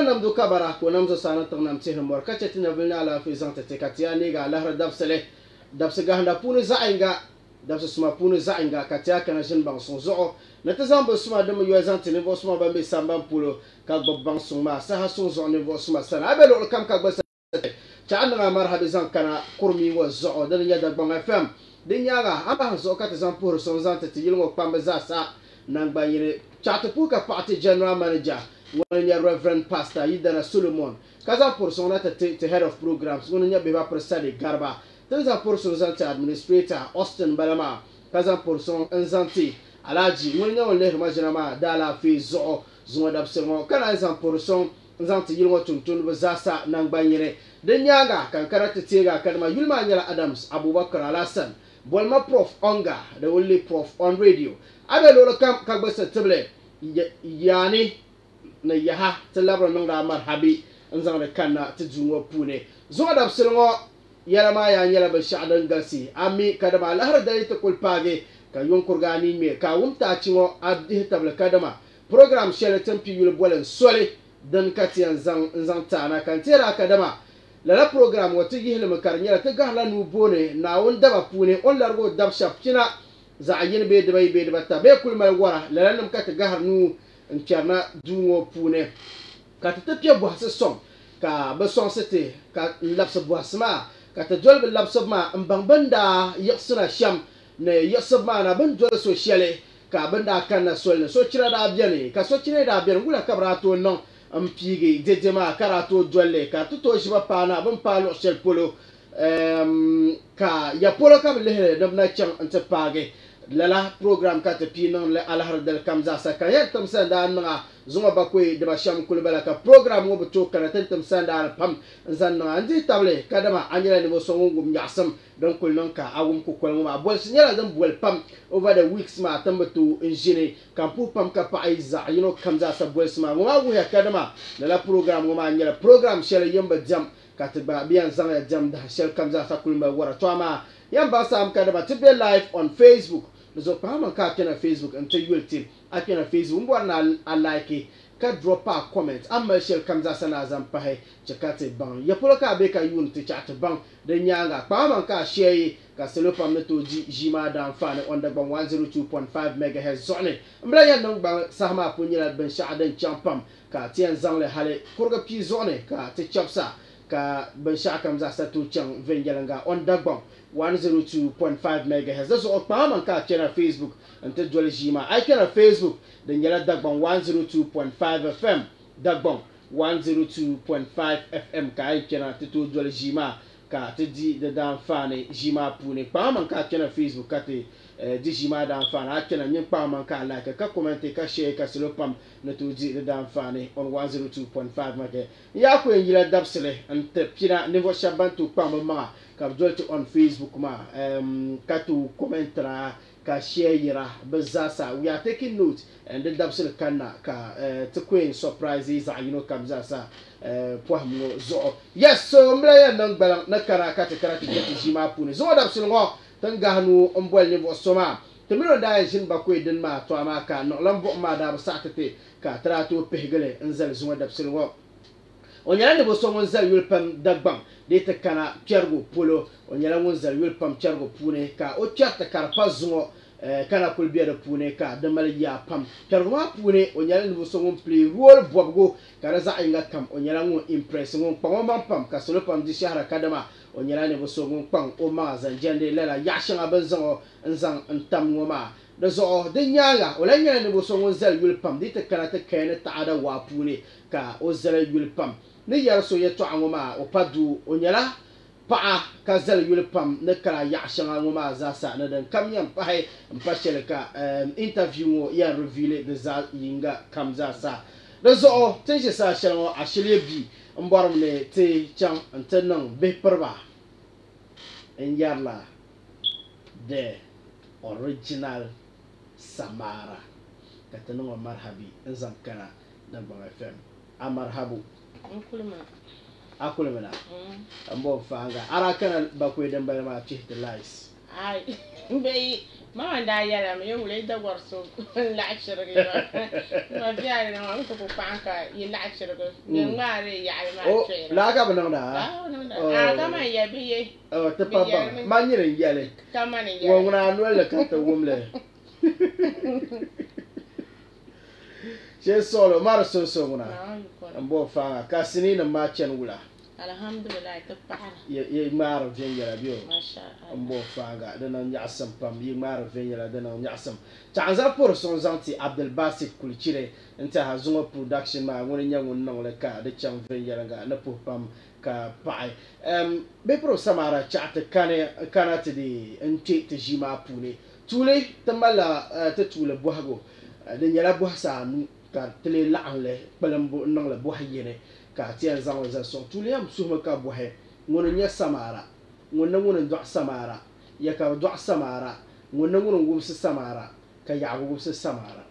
nam do kabara ko nam zo sana tung nam tihna mor ka chetina vilna ala fi zanta te katia ni ga lahra dabsale dabse ga handa punu zainga dabse suma punu zainga katia kana jin bang son zo na ta zamba suma dum yo zanta ne bo suma ba me samba pulo ka gbang suma sa ha son zo ne bo suma sana abelo kam ka gbasa ta andra marhabi zan kana kurmi wa zo da ya da bang fm din yaga aba zo ka ta zan pur son zanta te yilmo pamba za sa nan ba yire chatu puka party general manager one ya reverend pastor Yidana Solomon kaza portion na te head of programs one ya beba presade garba kaza portion zanta administrator Austin Balama kaza portion nzanti alaji one ya one majina ma dala fi zo dab sengo kana zan portion nzanti yilmo tuntun bazasa nan banyire den yaga kan karata tega kalma yulma nyala Adams Abubakar Alasan bolma prof onga the only prof on radio abelo kam kagbasa table yani na yaha ta labra nang da marhabi nzang da kanna ta jungo pune zo da silngo yala ma ya nyala ba sha'dan galsi ami kadama lahar da ta kulpage ka yon kurgani me ka wumta cingo abdi tabla kadama program shele tampi yul bolen sole dan katiyan zang ta na kan tera kadama la program wata yihla makar nyala ta gahla nu bone na won daba pune on largo dab shap kina za ayin be de bata be kulmal wara la nam ka ta gahar nu ncherna dungo pune ka ta pia bohse som ka ba son sete ka lapsa bohsma ka ta jolbe lapsa ma mbang banda yaksuna sham ne yaksa ma na ban jol sociale ka banda kana sol so kira da biane ka so kira da biane gula kabra to non ampige dedema karato jolle ka to shiba pana ban palo sel polo ka ya polo kam le na chang anta page lala program ka ta pinon le alhar del kamza sa ka ya tam sanda nga zuma bakwe de basham kulbala ka program ngo to kana tam sanda pam zan nga andi table kadama anyala ni bo songo ngum yasam don kul non ka awum ku kol ngoma bol sinyala dan bol pam over the weeks ma tambatu injini kampu pam ka pa aiza kamza sa bol sma ngoma wu ya kadama lala program ngoma anyala program shele yamba jam ka ta ba biyan zanga jam da shel kamza sa kulma wara to ama yamba sam kadama to be live on Facebook zo pama ka kena Facebook and to yulti a kena Facebook mbo na a like ka drop a comment amma shel kamza sana zam pahe chakate bang ya polo ka be ka yun to chat bang de nyanga pama ka share ka selo pam to jima dan fan on the bang 102.5 MHz zone mbla ya nong bang sahma punyela ben shaadan champam ka tien zangle hale kurga pi zone ka te chapsa ka ben sha kamza sa to chang vengelanga on the bang 102.5 MHz. That's all Pama ka channel Facebook and to Jolly Jima. I can Facebook then yala dagbang 102.5 FM dagbang 102.5 FM ka I channel to Jolly Jima ka te di the dan fane Jima pune Pama ka channel Facebook ka te di Jima dan fane I channel nyen Pama ka like ka comment ka share ka selo pam na to di the dan fane on 102.5 MHz. Ya ko yila dabsele and te pina nevo shabantu Pama ma ka jolti on Facebook ma katu commentra ka share yira bazasa we are taking note and the dabsel kanna ka to queen surprises kamza sa pohmo zo yes so mlaya nang balang nakara ka te karati get jima puni zo dabsel ngo tanga hanu ombol ni bo soma to miro da jin ba ko den ma to ama ka no lambo ma da ba satete ka trato pehgele nzal zo dabsel ngo onyala ne bo so mon zal yulpam dagbang de te kana piergo polo onyala mon zal yulpam piergo pune ka o chatta karpa zungo kana kulbiya da pune ka da mal ya pam piergo ma pune onyala ne bo so mon play role bobgo kana za inga kam onyala mon impress mon pam pam ka solo pam di shahara kadama onyala ne bo so mon pam o ma zan jende lela ya shanga ban zango nzang ntam ngoma da zo de nyanga wala nyala ne bo so mon zal yulpam de te kana te kene taada wa pune ka o zal yulpam ni yar so ye to angoma o padu onyala pa ka zal yulpam ne kala ya shanga ngoma za sa na dan kam yam pa hay mpashele ka interview mo ya reveal de za yinga kam za sa da zo tin shi sa shanga a shirye bi mbarum ne te chang antanan be perba en yarla de original Samara katanon marhabi en zamkana dan Bang FM amarhabu akulmana ambo fanga ara kana bakwe dan bayma ci the lies ai be ما دا يلا ما يقول إذا ورسو لا شرقي ما في على ما أنتوا كفانك يلا شرقي من ما ري يعني ما شيء لا كابنا لا كمان يبي تبابا ما نيرين يالي كمان يبي ومنا نولا كاتا ومله شيء سولو ما رسول سومنا أمبو فانا كاسنين ما تشنولا الحمد لله تبارك ye maro vengela bio masha Allah mbo fanga dana nyasam pam ye maro vengela dana nyasam tanza por son zanti Abdel Basit Kulchire nta hazunga production ma ngoni nyango nongole ka de cham vengela ga na po pam ka pai be pro samara chat kana te di nte te jima pune tule tambala te tule bohago de nyala bohsa nu ka tele laanle palambo nongle bohayene ka tiyan zaŋ za soŋ tuli yam suhimi ka bɔhi ŋuni nyɛ samaara ŋuni ŋuni dɔɣi samaara ya ka dɔɣi samaara ŋuni ŋuni wumsi samaara ka yaɣigu wumsi samaara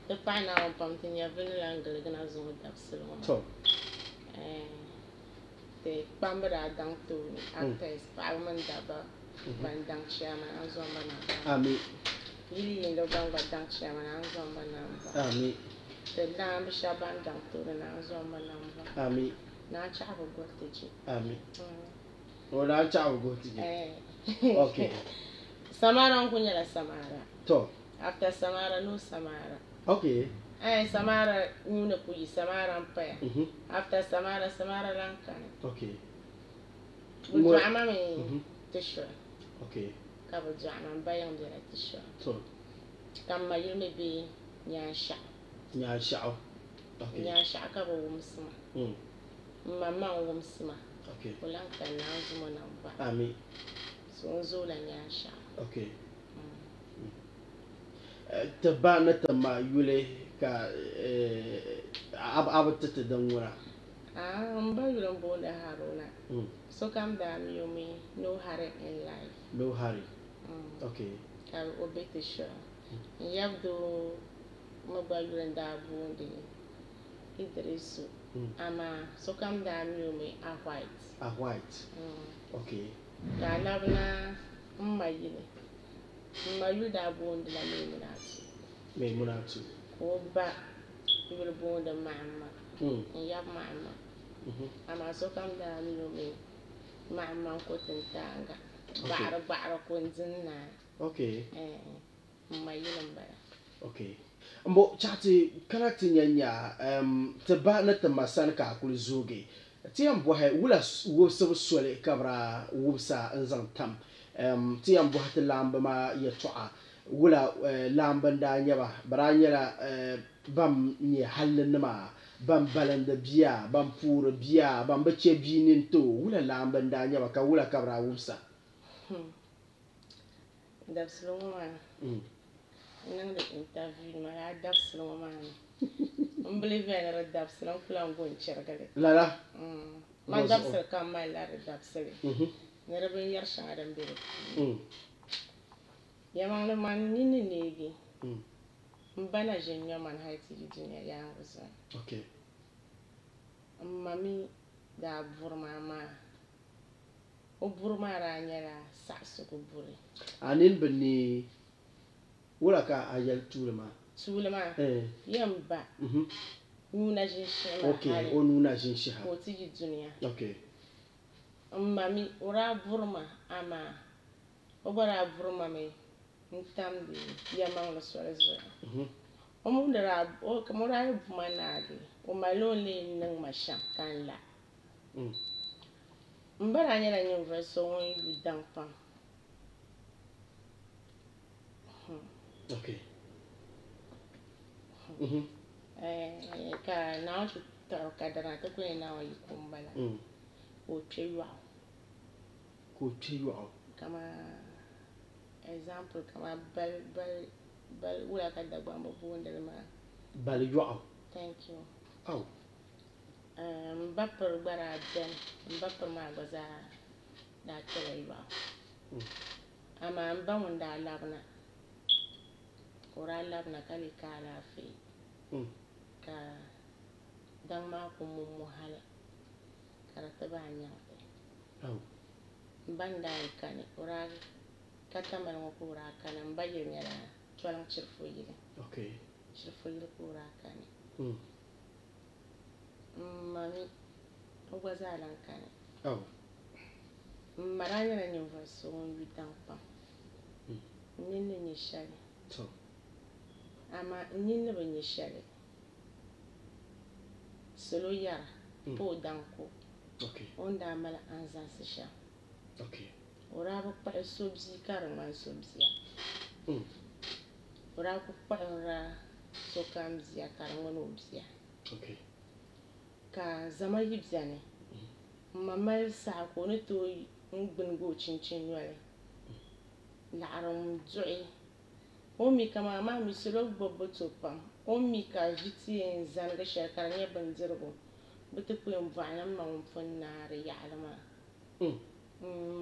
ti pahi naawuni pam ti nyɛ vili lan giligina zuŋɔ dabisili ŋɔ ti kpambi daa daŋ tooni actors paɣaba mini dabba ban daŋ chairman an zɔmba na amin yili yindi ban gba daŋ chairman an zɔmba namba amin ti laambi shɛba ban daŋ tooni na an zɔmba namba amin na chaɣabi gɔriti ji amin o na chaɣabi gɔriti ji ok samaara n ku nyɛla samaara to after samaara no samaara ok samaara nyuuni ku yi samaara n paya after samaara lan kani ok bɛ dɔɣima mi ti shɔli ok ka bɛ dɔɣima n ba yiŋ bela ti shɔli to ka m ma yili mi be nyaanshaɣu ok nyaanshaɣu ka bɛ wumsi ma m ma n wumsi ma ok o lan kani na n zumo na m ba amin so n zooi la nyaanshaɣu ok ti ba ni ti ma yuli ka abu titi din ŋuna m ba yuli n booni Haruna sokam daa mi o mi no hurry in life no hurry ok ka o be ti shɔli n yabdo mi gba yuli n daa booni Idrisu ama sokam daa mi o mi a white ok ka a labina m ma yuli daa booni la Maimunatu ka o ba yuli booni Mahama n yab Mahama ama sokam daa mi o mi Mahama n ku tintaanga gbaɣiri ku n dini naa ok m ma yuli n bala ok mbo chati kana ti nya ti ba ni ti ma sani ka a kuli zoogi ti yan bɔhi wula wubsibu soli ka bira wubsa n zaŋ tam ti yan bɔhi ti laambi maa yɛltɔɣa wula laambi n daa nyɛba bira nyɛla ban nyɛ halli nima ban balindi bia ban puuri bia ban bi che bia nin to wula laambi n daa nyɛba ka wula ka bira wubsa dabisili ŋɔ maa niŋdi interview ma yaa dabisili ŋɔ maa ni n bilive ni di dabisili n kula n go n chirigili lala man dabisili kam mali la di dabisili ni di binyɛri shɛŋa din be di puuni yɛmaŋli man ni ni neegi n ba na ʒi n nyɔ man hali ti yi dunia yaangu zuɣu ok n ma mi daa buri maa o buri maa daa nyɛla saɣisigu buri a nin bi ni wula ka a yɛli tuuli maa yɛn ba nuuna ʒinshɛli maa ok o nuuna ʒinshɛha ka o ti yi dunia ok n ma mi o daa buri ma ama o gba daa buri ma mi n tamdi yɛmaŋli soli zuɣu o daa yi buma naagi o mali o leen niŋ ma shɛm ka n la n ba daa nyɛla ninvuɣu so ŋun yu daŋ pam ok ka naawuni ti taɣi kadara ti ku yɛn naawuni yi kum bala ka o kpe yɔɣu kama example kama bal wula ka Dagbaŋ bi booni li maa bali yɔɣu thank you aw n ba piri gba daa bɛni n ba piri maa gba zaa daa kpɛla yɔɣu ama n ba ŋun daa labina ka o daa labina ka lee ka alaafee ka daŋ maa ku mumu hali ka di ti bahi nyaŋti banda kane ora kata man ko ora kana mbaye nyala twalang chirfo yile okay chirfo yile ko ora kane mami ogwazalan kane oh maranya na nyumva so witang pa nini nyishale to ama nini ba nyishale solo yara po danko okay onda mala anzan sisha okay ora ba pa sobzi karman sobzi ya ora ko pa ora so kam zia karman obzia okay ka zama yibzane mamal sa ko ne to ngbingo chinchin yole la'arum du'i ummi kama ma mi solo gbogbo to pam ummi ka viti en zanga shekara ne bandirgo butu ku en vana ma un funnaare ya'lama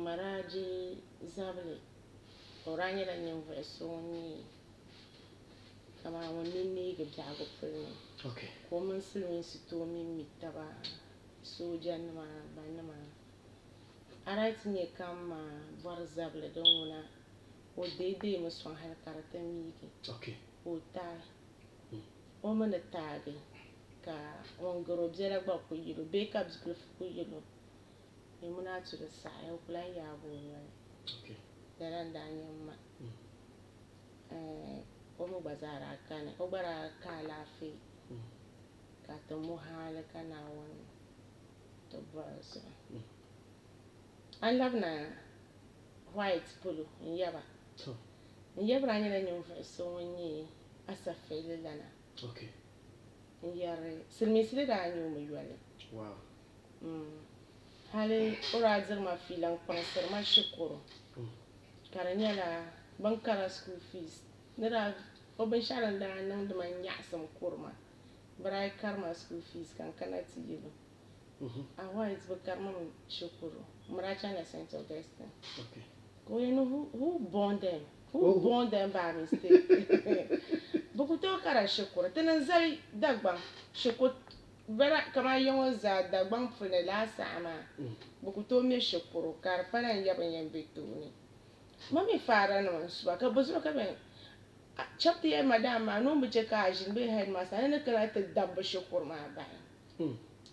maraji zabli oranya la nyen versoni kama woni ne ga jago fulni okay ko mun sulmin su to min mitaba sojan ma banama arati ne kama bar zabli don wona o daidai musu har karata miki okay o ta o mana taage ka on goro jera gba ko yiro be ka bzgul ko yiro e muna tu da sa ya kula ya bo ne okay daran da nyamma o mo bazara kana o bara ka lafi ka ta muhala kana won to brazo an labna white polo yaba to yabra nyala nyum fa so woni asafele lana okay yare silmisile da nyum yuale wow hale ora zirma filan konsir ma shukuru karanya la bankara school fees nira oben sharan da nan da man yasam kurma brai karma school fees kan kana tiyibo a white ba karma shukuru maracha na St. Augustine okay ko who born them who born them by mistake bukuto kara shukuru tanan zai dagban shukut bara kama yawan za dagban fune la sama bukuto me shukuru kar fanan yaban yan bituni mami fara no suba ka buzo ka ben chapti ya madama no mu je ka ajin be head master ne kana ta dabba shukuru ma ba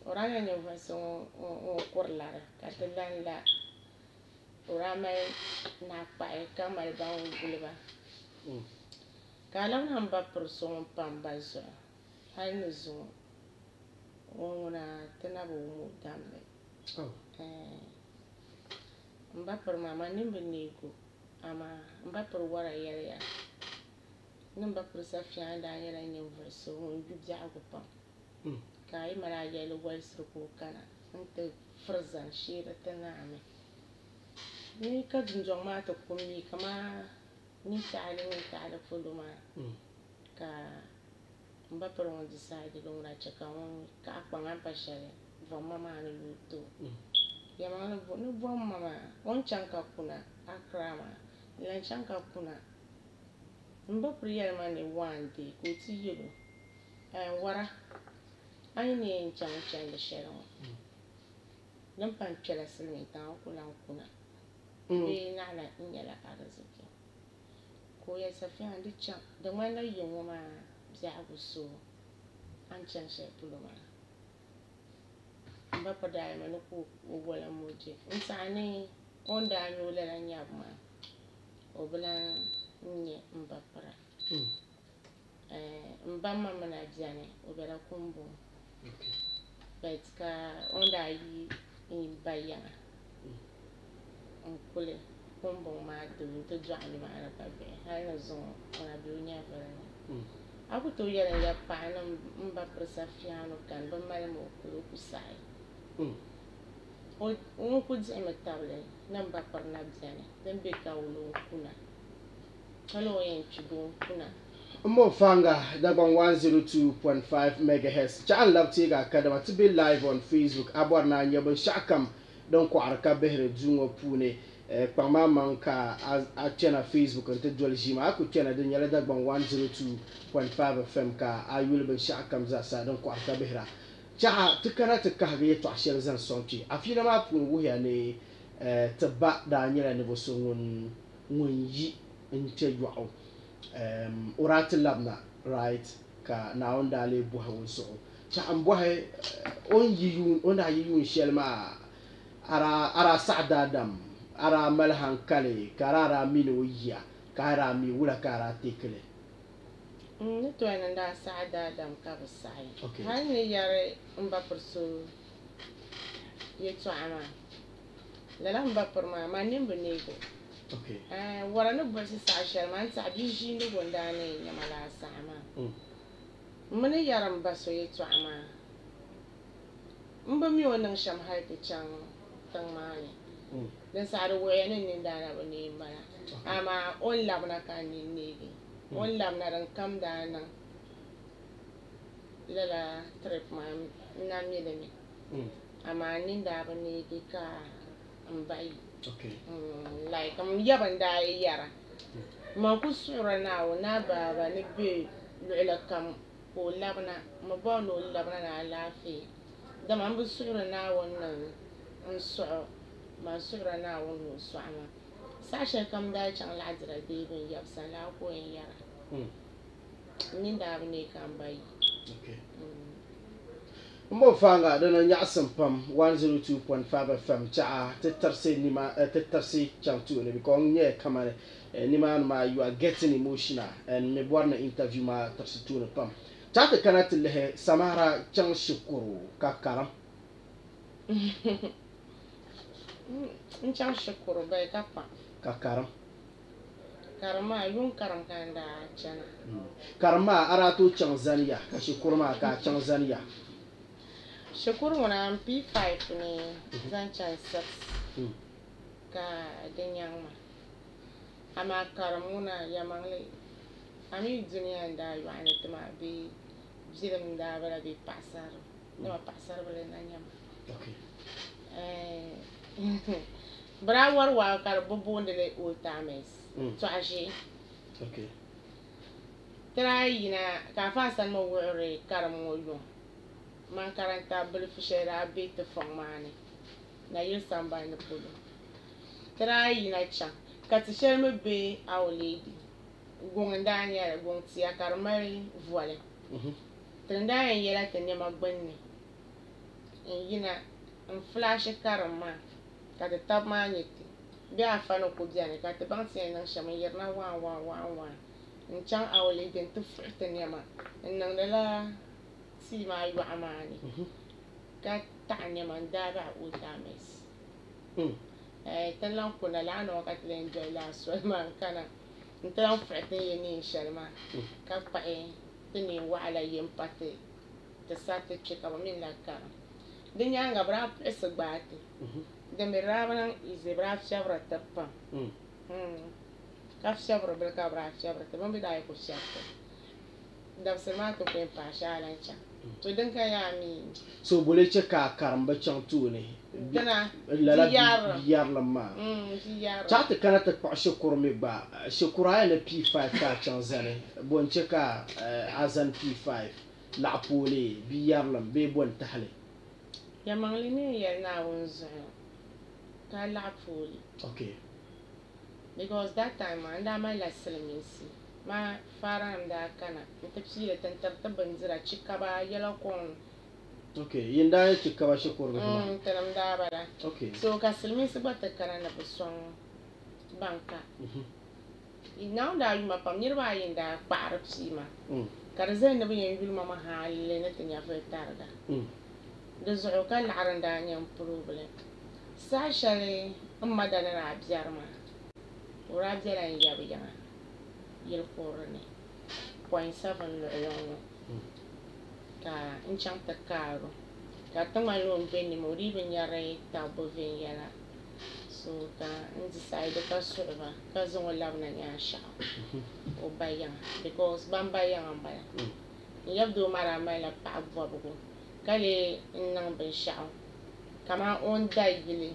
oranya nyo faso o korlara ka talan la orama na pa e kamar ba un gulba kalam hamba person pamba zo hay no zo ona tanabo mu damle mba per mama nimbe nego ama mba per wara yele ya nimba per safia da yele nyen verso on jubja agopa kai mara yele walsru ko kana ante frzan shira taname ni ka junjong ma to kumi kama ni ta'ala fuluma ka mba per on decide lo na chaka on ka akpanga pashale voma ma no luto ya ma no voma ma on chanka kuna akrama la chanka kuna mba per ya ma ni wande ko ti yelo wara ai ne chan shero nan pan chela silmi ta kuna be na la nyala arziki ko ya safi andi chan da wanda yin ma zagu so an chan she puluma mba pa dai ma ko wala moje insani onda anyo la nyabma obla nye mba para mba mama na jane obera kumbu okay but ka onda yi in bayana kule kumbu ma to jani ma na ka be hay na zo ona be nya fara aku to yara ya pa na mba presafiano kan ba mal mo ko kusai o ku jeme table na mba par na jane dan be ka wulo kuna kalo yen chigo kuna Mo Fanga, Daban 102.5 MHz. Chan Love Tiga Academy to be live on Facebook. Aborna Nyabon Shakam, don't quarka behere Jungo Pune. Pama Manka a channel Facebook and Tedwell Jima. I could channel the Yala Daban 102.5 FM. I will be Shakam Zasa, don't quarka behera. Cha, Tukana to Kahage to Ashels and Sonchi. A few of them up when we are ti ba daa nyɛla ni bi so ŋun yi n kpɛ yɔɣu o daa ti labina right ka naawuni daa lee bɔhi o zuɣu n bɔhi o daa yi yuun shɛli maa ara saɣa daadam ara mali hankali ka ara mini o yiya ka ara mi wula ka ara tekili ni to ni daa saɣa daadam ka bi saɣi hali ni yɛri n ba piri so yɛltɔɣa maa lala n ba piri maa maa nimbi neego wara ni bɔrisi saɣa shɛli maa n saɣa bi ʒiini daa ni nyɛma laa saɣa maa mini yɛri n ba so yɛltɔɣa maa n bi mi o niŋ shɛm hali ti chaŋ tiŋ maa ni din saɣari wuya ni nin daana bi neen bala amaa o ni labina ka a nin neegi o ni labina din kam daa niŋ lala trip maa n na milimi amaa nin daa bi neegi ka n bayi like n yaba n daa yɛra man ku suɣuri naawuni naa baaba ni bɛ luɣuli kam ka o labina mi ba ni o labina ni alaafee dama n bi suɣuri naawuni ni n suɣu man suɣuri naawuni ni o sɔɣu maa saɣa shɛli kam daa chaŋ laɣ dira deebu n yabisa laa ko n yɛra nin daa bi neegi ka n bayi n bo fanga dina nyaɣasim pam 102.5 FM chaɣa ti tarisi chaŋ tuuni because n nyɛ kamani nimaani maa you are getting emotional and mi bɔri ni interview maa tarisi tuuni pam chaɣa ti kana ti lihi Samara chaŋ shikuru ka karim n chaŋ shikuru bai ka pam ka karim maa yun karim kan daa chana karim maa ara to chaŋ zaniya ka shikuru maa ka chaŋ zaniya shikuru ŋuna P5 ni zaŋ chaŋ 6 ka di nyaŋ ma amaa karim ŋuna yamaŋli a mi duniya n daa yɔɣani ti maa bee bilim n daa bala bee paɣasara nima paɣasaribili na nyɛma bi daa wari waa ka bi boondili old timers tɔɣa ʒee ti daa yina ka afa Asan mi wuhiri karim ŋɔ yuŋ man karanta bilifu shɛli daa be ti fɔŋ maa ni na yili sambani polo ti daa yina chaŋ ka ti shɛli mi be awuleedi guŋ n daa nyɛli guŋ tia ka di mali voli ti n daa yɛn yɛla ti niɛma gbunni n yina n flashi karim maa ka ti tabi maa nyɛ ti bee afa ni ku bɛni ka ti baŋ ti yɛn niŋ shɛm n yirina waan n chaŋ awuleedi n ti fuɣi ti niɛma n niŋdi la tii maa yɔɣu maa ni ka taɣi niɛma n daa bahi old timers ti lan kuna laɣa noo ka ti leen doli laa soli maa n kana n ti lan fuɣi ti yɛ neen shɛli maa ka kpahi ti neen waɣala yɛn pa ti sa ti kpe ka bi min la karim di nyaanga bi daa puɣisi gbaati din mi daa bi niŋ izi bi daa fiɛbiri ti pam ka fiɛbiri bili ka bi daa fiɛbiri ti bin bi daa yi ku fiɛbiti dabsili maa ti ku yɛn paai shɛli lan chaŋ to din ka yaa mi so bole che ka karim bi chaŋ tuuni dina lala biyarilim maa chaɣa ti kana ti kpuɣi shikuru mi gba shikuru a ni P5 ka a chaŋ zani bon che ka a zani P5 laɣapooli biyarilim bee bon tahali yamaŋli ni yɛli naawuni zuɣu ka laɣapooli because that time maa n daa mali la silimiinsi maa faaranima daa kana n ti piili ti n tiri ti bindira chikaba yɛla kɔŋ yin daa yɛ chikaba shikuru tinim daa bala so ka silimiinsi gba ti kana ni bi sɔŋ banka naawuni daa yuma pam niriba ayi n daa kpaɣiri pii maa ka di zali ni bi yɛn yulima mi hali ni ti nyɛvuli tariga di zuɣu ka laɣiri n daa nyɛ problem saha shɛli n ma da ni daa biɛri maa o daa biɛla n yabi yaŋa yili kurili ni 0.7 luɣuli ŋɔ ka n chaŋ ti kaaro ka ti ŋmani o be nima o dii bi nyɛri tabbu viɛnyɛla so ka n decide ka suɣuba ka zaŋ o labina nyaanshaɣu o ba yaŋa because ban ba yaŋa n bala n yabdoo maa daa malila paɣa bɔbigu ka lee n niŋ binshɛɣu kaman o ni da yili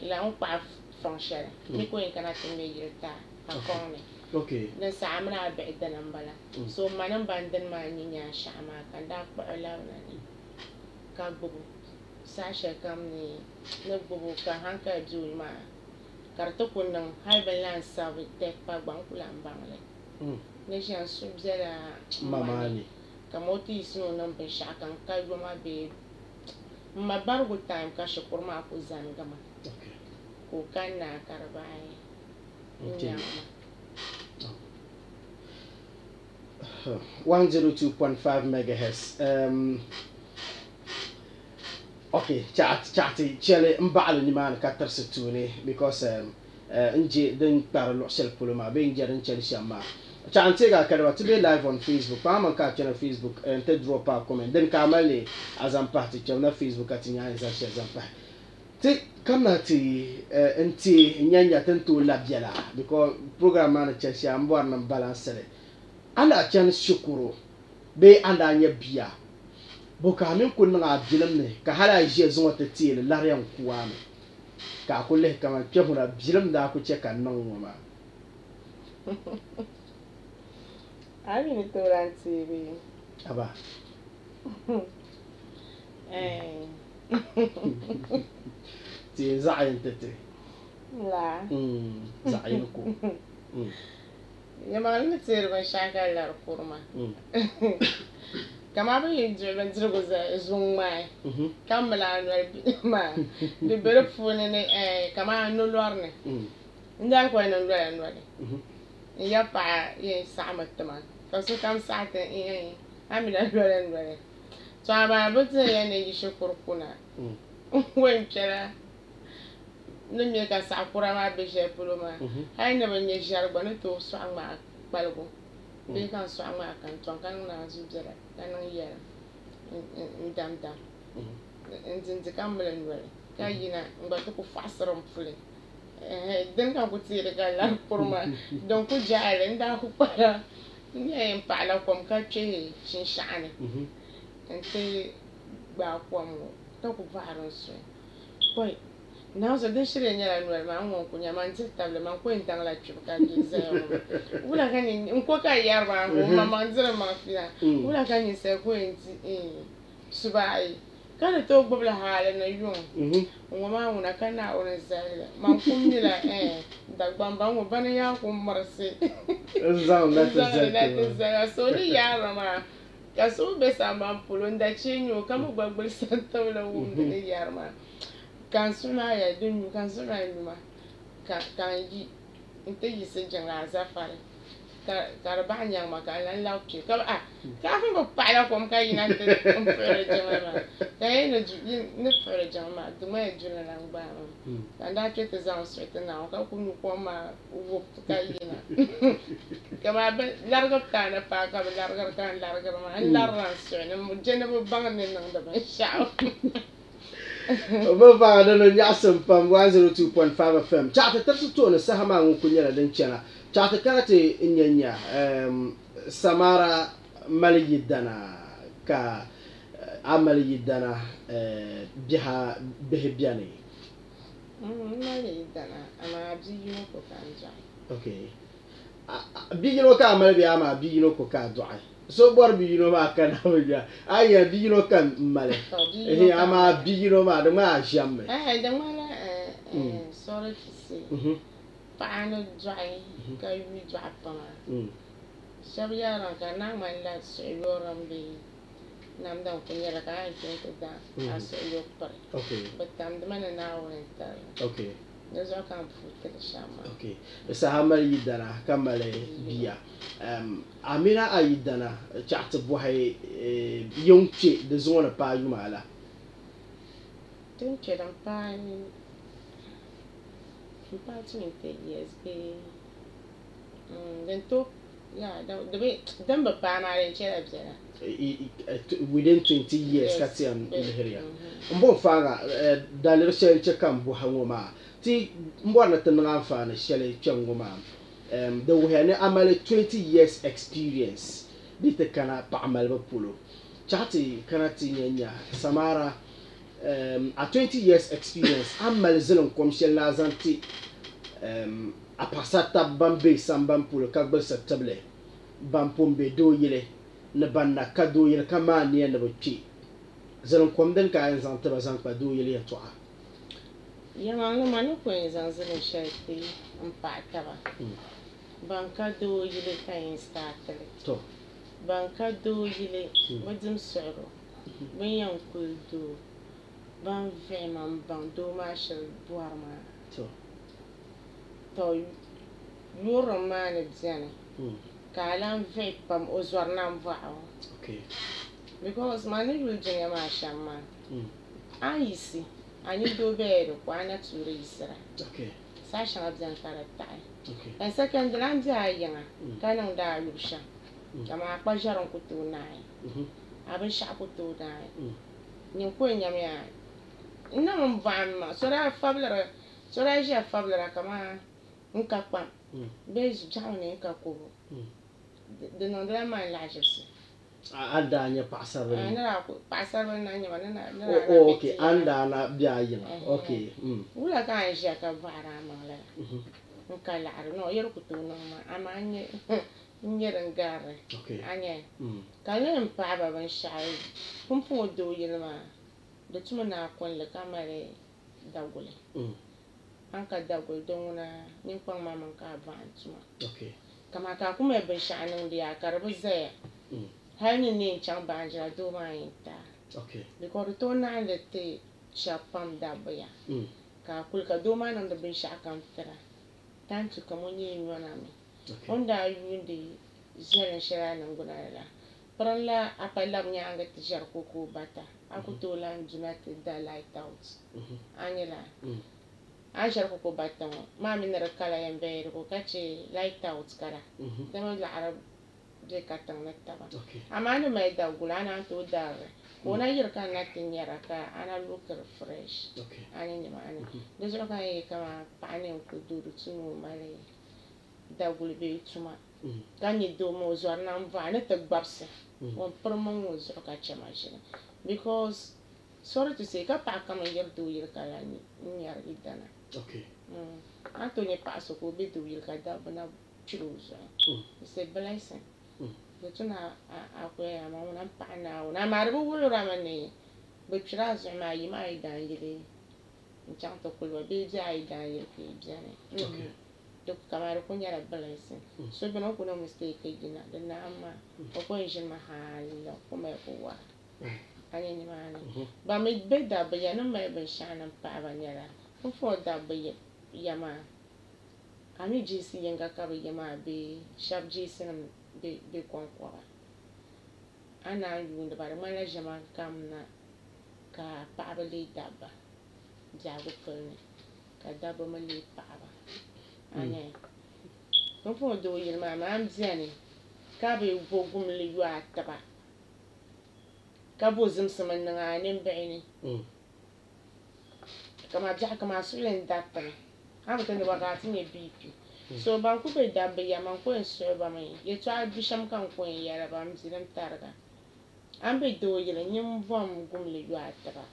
la o kpaɣi fɔŋ shɛli ni ko yɛn kana ti me yili taa a kɔŋ ni din saɣa mini a bihi dini n bala so ma nin ban dini maa nyɛ nyaanshaɣu maa ka n daa kpuɣi labina ni ka gbubi Sasha kam ni bubu ka hanka du ma karto kun nan hai balan sabi tek pa bang kulan bangle ne shan subzela mamani kamoti sino nan be shakan kai goma be ma bargo time ka shukur ma ku zangama ko kana karbai nyama 102.5 megahertz okay chati chele mbalo ni man ka tarsituni because nje den parlo sel puluma be nje den chele shama chante ga kadwa to be live on Facebook pa man ka channel Facebook and te drop a comment den kamale azam party channel Facebook atinya za share zampa ti kamna ti enti nyanya tentu labiala because program man chele ambo na balance anda chan shukuru be anda nya biya boka min kun nga bilim ne ka hala je zuwa ta tile laryan kuwa me ka kulle kama ke huna bilim da ku ce kan nan ma abi ni toranti bi aba ti za'in tete la za'in ku yamma ni tsere ban shaka lar kurma kama ba yin jirgin zirgo zun mai kammala ma da bere fune ne kama nulwar ne inda kwa nan lwar ne ya pa yin sama tama ka su kam sata yin amina lwar to aba butun ya ne yi shukurkuna wen kera nun me ka sakura ma be je puluma hay ne ban ye jarba ne to so ma balgo be kan so ma kan ton kan na zubjara kan yera ndam ndin kan melen wala ka yina ngba ko fasram fule den kan ko tire ga la purma donc ko jaare nda ko para ni en pala kom ka che chin shane ente gba ko mo to ko varon so boy now so this shit nyala nwa ma nwo kunya man table man ko intang la chuka gize ula kani nko ka yarba ko mama nzira ma fia ula kani se ko enti subai kana to gbobla hala na yun ngoma una kana ona zala man kumila da gbamba ngo bana ya ko marse zan na ta so ni yara ma ka so be samba pulonda chinyo kama gbagbal santawla wumbe ni yarma kan suna ya dunu kan suna numa kan yi inte yi se janga zafare ka ba nyang ma ka lan law ke ka ka fa ba para kom ka yina te kom fere janga ma ka yi na ju ne fere janga ma du ma ju na lang ba ma da ke te zan so te na ka ku nu ko ma wo ka yina ka ba larga ka na pa ka larga kan larga ma larga so ne mu jene bu bang ne nang da ba sha Mova da no nyasam pam 102.5 FM. Chata tarsu to na sahama ngun kunyala dan chana. Chata karate nyanya Samara Maliyidana ka Amaliyidana biha bihibiani. Maliyidana ama biyo ko kanja. Okay. Biyo ka Amalibi ama biyo ko ka du'a. So bor bigino ma kan hawiya aya bigino kan male ama bigino ma de ma jamme de mala sore fisi paano joy ka wi joy pa shabiya ran kan na man la so yoram bi nam da ko nyara ka ay ko da aso yo par okay but tam de man na won ta okay Nezo kan futte shama. Okay. Sahamal yidana kamale biya. Amina ayidana chat bohay yonche de zone pa yumala. Tinche dan pa pa 20 years be. Den to yeah, the way them ba pa na ren chere bzela. Within 20 years katiam in area. Mbon fanga dalero chere kam bo hangoma. Ti mbwana tananga fana shele changoma the we amale 20 years experience dite kana pa amal ba pulo chati kana tinya Samara a 20 years experience amal zelon kom shela zanti a pasata bambe sambam pulo kagbal satable bampombe do yele na banna kado yele kama ne na bchi zan kom den ka en zan taba zan pa do yele ya toa ya mang no manu ko en zan zan shati ampa taba banka do yele ka en startle to banka do yele wadim soro ban yan kul do ban vraiment ban do ma shal boarma to yoro ma ne diane kalan ve pam o zornam vao okay because mani will jinga ma shamma ayisi ani do bedo kwana ture isra okay sa shanga byan karata okay and second land ya yanga kana da lusha kama pa jaron kutu nai abin sha kutu nai ni ko nyam ya ina mun vamma sora fablara sora ja fablara kama nka kwa bezu jawne nka ko de non dra man la jesi anda nya pasar na pasar na nya na okay anda na biya yin okay wala ka ja ka vara mala nka la no yer ku to no ma amanye nyer ngare okay anye kale mpa ba ban shai kum fu do yelma da tuma na kon le kamare dagule an ka dagul don na nin kwan maman ka ban tuma okay kama ka kuma bin sha'anin da ya karbi zaya har ni ne can ban jira do ma yin ta okay because to na da te shafam da baya ka kul ka do ma nan da bin sha'akan tira tantu kamon yi yana mi onda yundi zelen shara nan guna la pran la apala nya anga ti jar koko bata akuto la njunate da light out anyela ashar ko batan ma min ra kala yan bayar ko kace light out kara dama la arab je katan na taba amma ne mai da gulana to da ko na yir kan na tin yara ka ana look fresh ani ne ma ani da zo kan yi kama panin ku duru tunu male da gulbe tuma ganyi do mo zo na mva ne ta gbapse on permon mo zo ka chama shi because sorry to say ka pa kama yir do yir kala ni yar idana okay Antonio passo ko be do yil ka da bana choose it's a blessing the tuna akwe ma una pa na marbo wuro ramane be chira zo ma yi ma idan yile nchang to kulwa be ja idan yile ke jane okay to kamar ko nyara blessing so be no ko no mistake gina da na amma ko jin ma hallo ko mai kowa ani ni ma ba me be da be ya no mai be shanan pa ba nyara for that be yama ami jisi yenga ka be yama be sharp jisi be konkwa ana yunda bare mala jama kamna ka paaba le daba jago fulne ka daba mali paaba ane ko fo do yirma ma am ziani ka be bogum le yua taba ka bo zimsama nga ne mbeini kama ja kama sulen data am tane wakati ne BP so ban ku be dabbe ya man ko so ba mai ye to abi sham kan ko ya ra ba mziram targa am be do yele nyim vom gumle yu ataba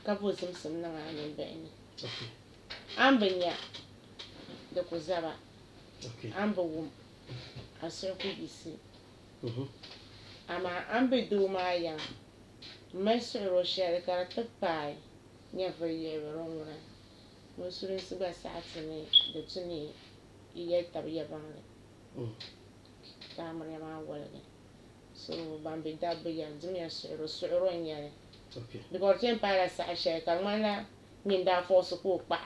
ka bo simsim na ne be ni am be nya da ku zaba am be wum asir ku bisi ama am be do ma ya mesro shere kara tapai never year wrong one. Most students were assassinated the Tuni yet to be a bang. Camera Wallen. So Bambi Dabby and Jimmy Soro in Yale. Because Empire Sasha Kamana Ninda for support pa.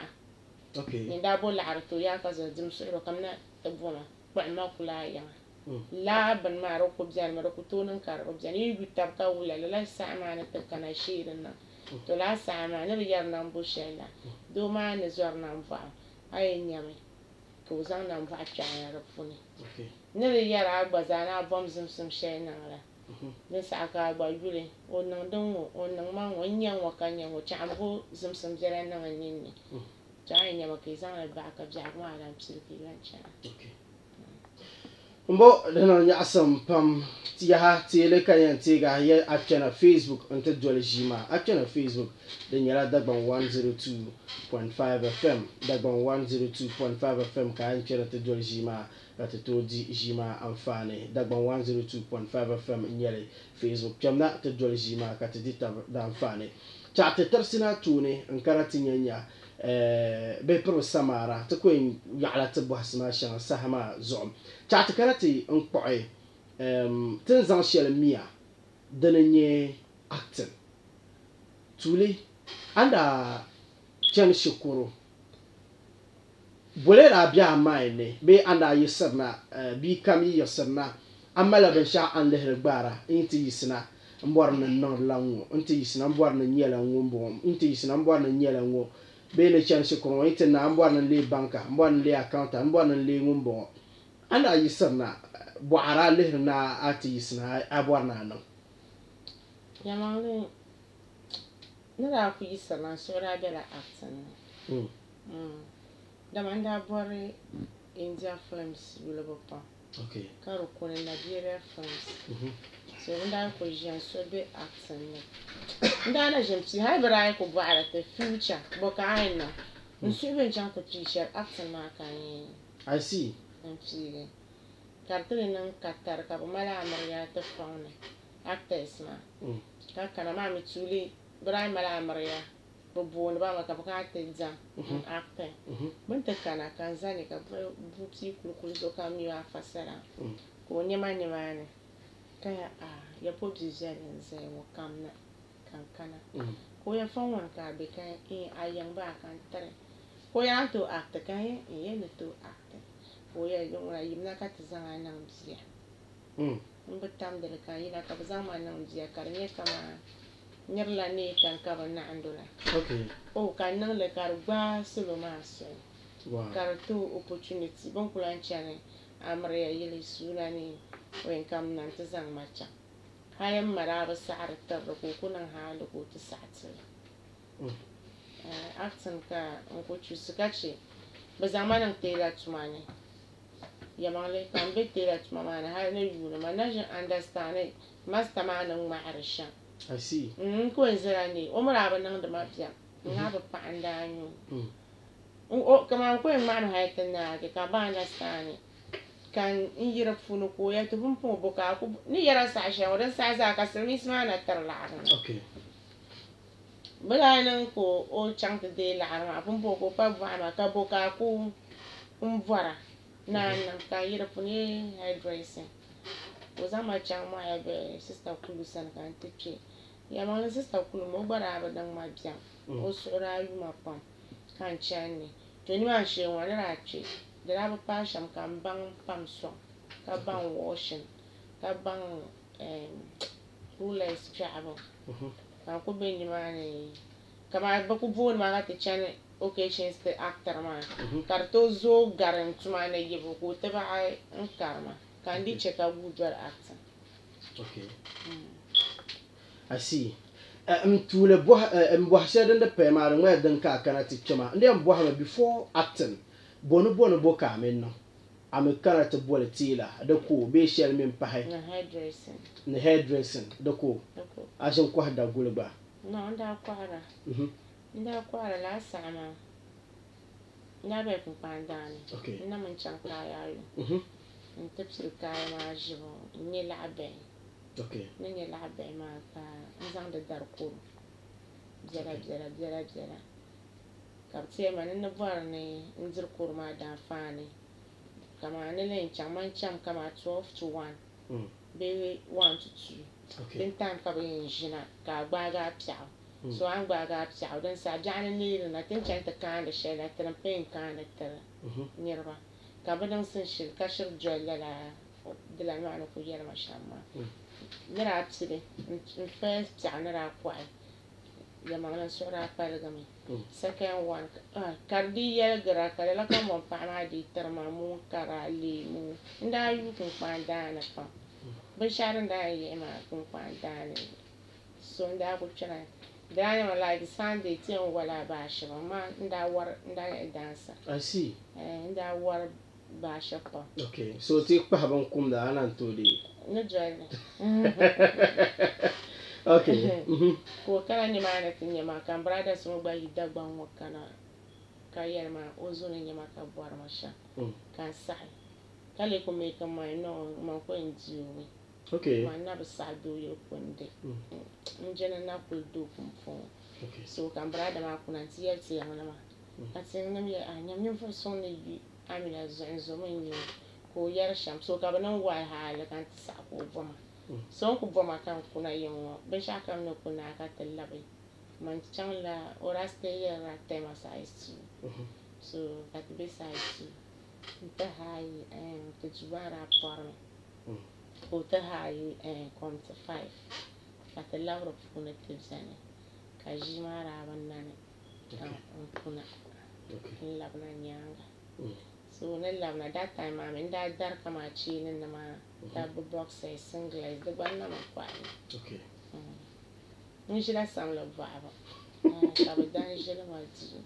Okay. Ninda Bolar to Yakas and Jim Soro Kamna the Bona, but not Laya. Lab and Marocco Jan Marocotun and Carobs and you with Tapka will a less salmon at the Canashir and to last time I never yard number shella. Do man is your number. I ain't yummy. Goes on and watch a funny. Never yard I was an album some shell now. This I got by really, or no don't or no man when young Wakanya or Chambo, some Zerana and Nini. Giant Yamakis on the back of Jack Wild and Silky Ranch. Okay. Mbo dana nya asam pam tiya ha tele kayan tiga ya akena Facebook onto jole jima akena Facebook de nyala dagban 102.5 FM dagban 102.5 FM ka akena to jole jima ka ti tooi di ʒii maa anfaani Dagban 102.5 FM n nyɛli Facebook kpɛmna ti doli ʒii maa ka ti di tabi di anfaani chaɣa ti tirisina tuuni n kana ti nya bihi piri samaara ti ku yaɣala ti bɔhisi maa shɛŋa saha maa zuɣu chaɣa ti kana ti n kpuɣi ti ni zaŋ shɛli miya dini n nyɛ acting tuuli anda chani shikuru bolela biya amai ne be anda yisirna bi kam yisirna amala bin sha an lehri gbara inti yisna mborna non lanwo inti yisna mborna nyela ngombo inti yisna mborna nyela ngo be le chani shikuru inti na mborna le banka mborna le accountant mborna le ngombo anda yisirna boara lehrna ati yisna aborna no yamale nira ku yisirna sura bela acting Damanda bori India films will be okay. Karo kone Nigeria films. So nda ko jian so be acting. Nda na jemsi hai bara ko bara the future boka aina. Nsu be jan ko teacher acting ma kan. I see. Nsi. Kartele nan katar ka mala amarya ta fauna. Actors ma. Ka kana ma mituli bara mala amarya. Bobo ba ka ka exam acting mun ta kana kan zani ka buti kulkul zo ka mi wa fasara ko nyama ne kaya ya podi zani zai wa kamna kankana ko ya fawon ka be kan ayan ba kan tare ko ya to act kan ye ne to act ko ya yona yimna ka ta zan nan biya mun batam da kan yana ka zama nan biya karne kama nyarla ne kan ka ban andola okay kan nan le karba solomaso wow karto opportunity bon kulan chane amriya yele suna ne wen kam nan ta zan macha hayan maraba sa'ar tarra ko kunan halu ko ta sa'ati acting ka ko chusuka ce ba zamanin tela tumane yamale kan be tela tumane har ne yuna manajin understand master manan ma'arsha I see. Ko zirani o maraba nan da mafiya na ba pa andanyo o kama ko en man hayta na ke ka ba na stani kan injira funu ko ya to bun po boka ko ni yara sa sha wadan sa za ka sirmi sma na tar la okay bala nan ko o chang de la ma bun po ko pa ba ma ka boka ko vara na nan ka yira funu hairdressing ko zama chang ma ya be sister kulusan kan tiche ya ma sister kulu mo bara ba dan ma biya o sura yu ma pam kan chani to ni ma she wa na che da ba pa sham kan bang pam so ka bang washing ka bang rules chabo kan ko be ni ma ne kama ba ku bon ma ga te chani occasions the actor ma karto zo garan tuma ne yebo ko te ba ai an karma kan di check a good actor okay I see tule mboha shedin da pe ma ngwa den ka kana ti chama ndi mboha before acting bonu boka men no am kana ti bol tila da ko be shel min pa hay na hairdressing da ko a shin ko da gulba no nda kwara nda kwara la sama nda be kun pandani okay na mun chan kaya yo tafsir kaya ma jibo ni labe okay ni labe ma ka nzang da darko jara kapte ma ni bar ne nzir kurma da fani kama ni len chaman cham kama 12 to 1 be 1 to 2 okay din time ka bin jina ka gbaga pya so an gbaga pya dan sa jana ni na tin chan ta kan da shela tan pen kan da tar nirba ka badan sun shir ka shir jolla la de la mano ko yera mashamma nira apside in first janara kwai ya mangana sura palgami second one kardi yel gara kala la ka mon pa ma di terma mu kara le mu nda yu kun pandana pa ban sharan da yi ma kun pandana so nda ku chana da ya like Sunday tin wala ba shi ma nda war nda dansa I see nda war ba shapa okay so ti pa ban kum da anan to di no join okay ko kana ni ma na tin ma kan brother so gba yi dagban wakana ka yar ma ozo ne ma ka buar ma sha kan sai kale ko me ka mai no ma ko njiwe okay ma na basado yo konde njena na ko do kumfo okay so kan brada ma kuna tiya tiya ngala ma atin nam ya anyam nyam fo son ne yi amina zo man yi ko yar sham so ka banan wa hala kan sa ko boma so ko boma kan kuna yin ben sha kan no kuna ka tallabe man changla oraste ya tema size so that be size ta hai te jubara parme o ta hai compte 5 ka lauro kuna tibsane ka jimara banane kuna labna nyanga so na labna that time I mean that dar kama chi na ma that box single the banna ma kwani okay ni jira sam la baba ka ba dan jira ma ti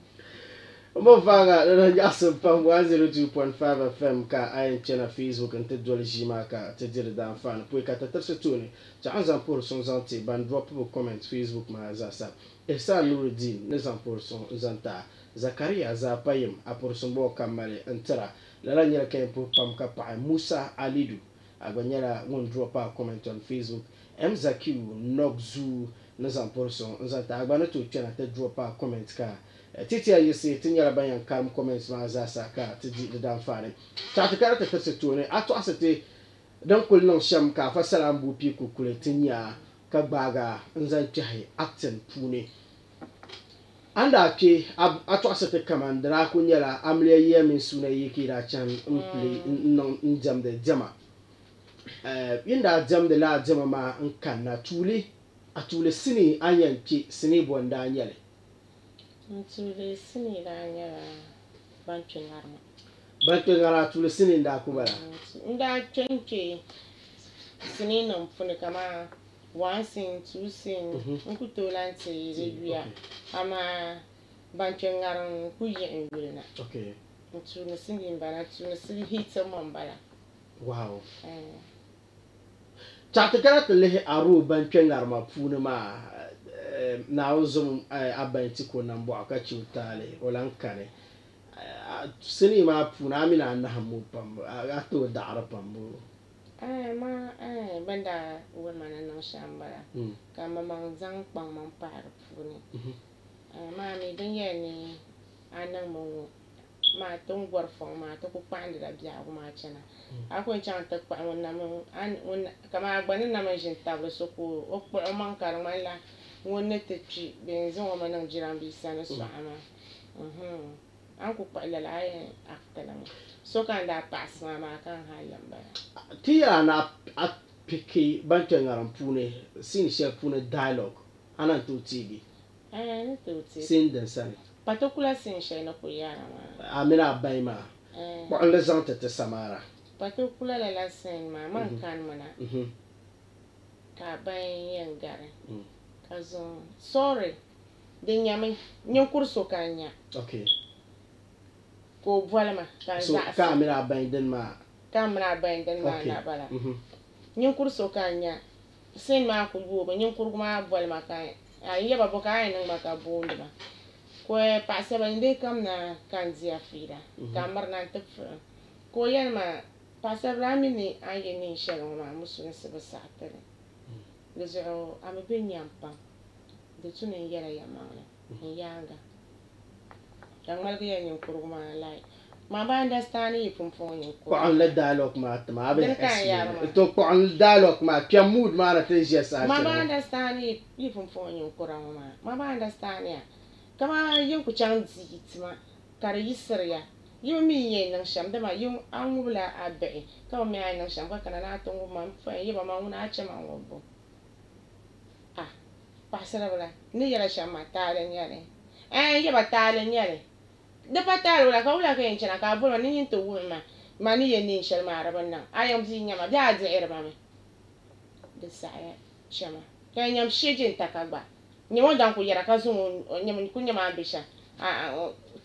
mo fanga na jaso pam 102.5 FM ka ayin chena Facebook and tedol jima ka tedir dan fan pour ka tatarse tuni ta anzan pour son zanti ban drop comment Facebook ma zasa Esa Nuruddin ne zan pour son zanta Zakaria za payim a pour son bo kamale antara la nyela kay pour pam ka pa Musa Alidu agonyela won drop a comment on Facebook Mzakiu Nogzu ne zan pour son zanta agbana to chena te drop a comment ka titi ayi se tinyala banyan kam comments ma za saka tiji da dan fare ta ta karata ta se tone ato asate dan kul non sham ka fa salam bu pi ku kule tinya ka baga nzan tahi acting pune anda ke ato asate kamandra ku nyala amle yemin suna yiki da chan play non njam de jama yinda jam de la jama ma nkan na tuli atule sini anyanki sini bonda nyale Ntule sini la nyala bancho ngarma. Bancho ngara tule sini nda kubala. Nda chenche sini no mfune kama 1 sin 2 sin nkutola nti reduya ama bancho ngaran kuye ngulina. Okay. Ntule sini mbala tule sini hita mbala. Wow. Chatakara tele aru bancho ngarma pune ma na uzum abanti ko nambo akachi utale olankane sini ma puna mina na hamu pambo ato dara pambo ma banda wo mana no shambara kama manzang pang man par puni ma mi denye ni anan mo ma ton gorfon ma to ko pande da bia ko ma chena akon chan ta kwa wonna mo an kama agbanin na manjin table so ko o ko man kar man la wonne te ci benzo o manan jirambi sana so ama an ku kwalla la ay aftala so kan da pass ma kan halan ba tiya na apiki bancho ngaram pune sin she pune dialogue anan to tibi ni to tibi sin den sani particular sin she na ko yara ma amina bayma ko an le zante te samara particular la sin ma man kan mana ka bayan yangare Kazon sorry de nyame nyankurso kanya okay ko voilà ma kan so camera binding ma na bala nyankurso kanya sen ma ko yoba nyankur ma voilà ma kan ayi ba boka ay nang maka bonde ma ko pa se ba inde kam na kan zia fira kamar na tef ko yan ma pa se ramini ayi ni shelo ma musu se ba sa tere lezo ame be nyampa de tune yara yamana yanga yang malga yan kuruma lai ma ba understand yi fumfon yin ko an le dialogue ma ta be to ko an dialogue ma pia mood ma na te jesa ma ba understand yi fumfon yin kurama ma ba understand ya kama yin ku chan zitima kar yisriya yin mi yin nan sham da ma yin an wula abe kama mi ayin nan sham ka kana na tungu ma fa yi ba ma wuna a ce ma wobo pasara bala ni yara shama tale nyale yaba tale nyale de patale wala ka wala ka yenchana ka bolo ni hinto wuma mani ye ni shel mara banna ayam zi nyama bia de erba me de saya chama ka nyam shejin takagba nyamo dan ku yara ka zu nyam ku nyama ambisha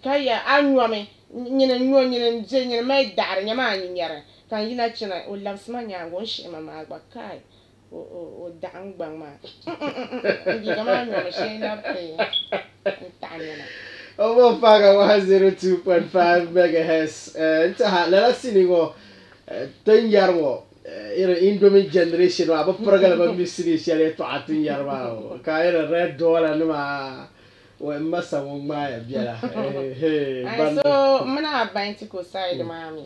ka ya anwa me nyina nyo nyina je nyina mai dar nyama anyi yara kan yina china o lamsma nya gon shema ma agba kai o dang bang ma ndi kama no she na pe tanyana o mo faga 102.5 megahertz nta la siningo tan yarmo ira indomie generation wa ba program ba misiri shele to atin yarma ka ira red dollar numa wa masa mo ma ya biara so mana banti ko side mami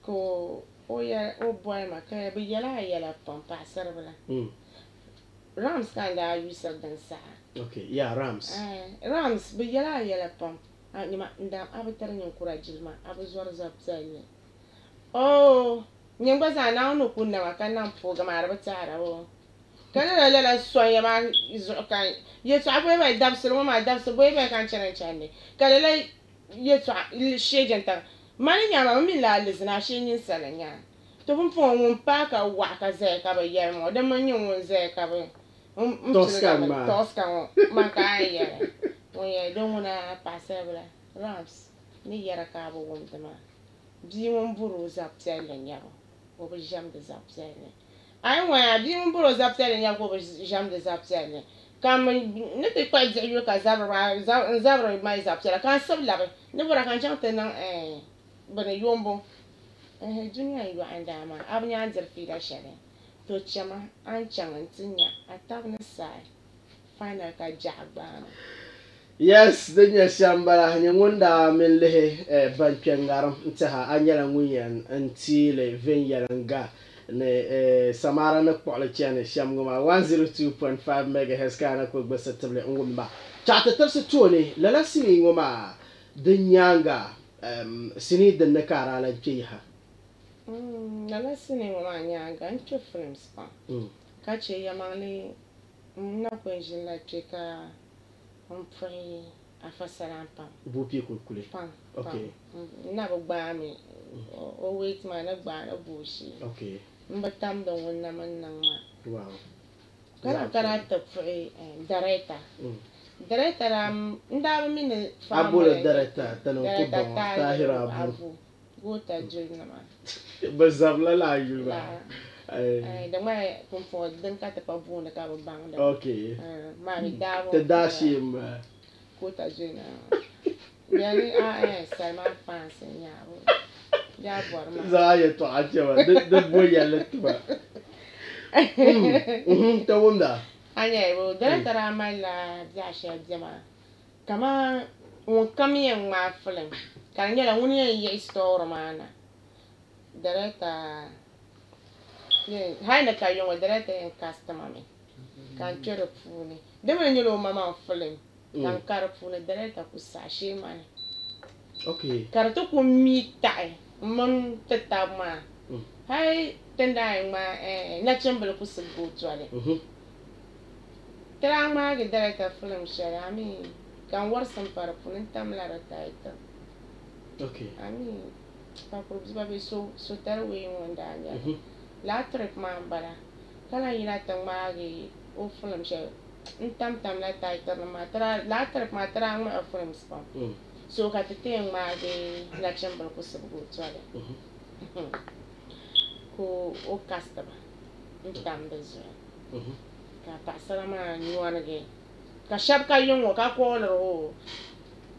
ko o boy ma ka bi yala pampa sarbala Rams kan da yusuf dan sa okay yeah Rams bi yala pam ni ma nda abatar nyin kura jilma abu zuwar zabzai oh nyangba za na no kunna ma kan nan po ga marba tara wo kana la sonya ma izo kan ye to abu ba dabsul ma dabsul boy ba kan chana chane kana la ye to shejen ta mani nyama mi la lizna shin salanya to bun po mun pa ka wa ka ze ka ba ye mo da man yin won ze ka ba Toscan ma ka ye wo ye don na pasebla Rams ni yara ka ba won ma bi won buru zaptel nya ko ba jam de zaptel ai wa bi won buru zaptel nya ko ba jam de zaptel kam ne te kwa je ka zabra mai zaptel kan sabla ne bura kan chante nan bana yombo duniya yi anda ma abnya anzar fi da shari to chama an changan tinya atabna sai final ka jagba yes dunya shambara nyamunda min lehe bankengaram ntaha anyala nguyen antile venyalanga ne samara na kwala chane shamguma 102.5 megahertz kana ko gbasatable ngumba chata tarse tone lala sini nguma dunyanga sini da nakara la jiha lala sini nguma nyanga ncho films pa kache yamali na kwenjin la cheka pray afasaran pam bupi kulkule pam okay na gba mi o wait man na gba na bushi okay mbatam da wannan man nan ma wow kara ta pray director nda mi ne abula director tanon kubon tahira abu gota jirna ma bazabla la yuba da mai kun fo dan ka ta pabu da ka bang da okay ma mi da ta dashi gota jirna yani sai ma fansi nya ya bor ma za ya to a cewa da boya latuba ta wanda anya bo director ma la ja she jama kama won kamiyan ma film kan yala woni ya store mana director haina ka yon director en customer me kan chere funi de men yelo mama film kan kar funi director ku sashe mane okay karatu ku mi tai mon tetama hai tendai ma na chembele ku sego twale terang ma ge director film share ami kan war sam para funi tam la rataita okay ami pa probably ba so tarwe wonda nya la trip ma bala kala ila tang ma ge o film share tam la taita ma tra la trip ma tra ma film spam so ka te ma ge la chambal ko sabo twale ko o customer tam bezo ka pasara ma nyuana ge ka shab ka yongo ka ko lo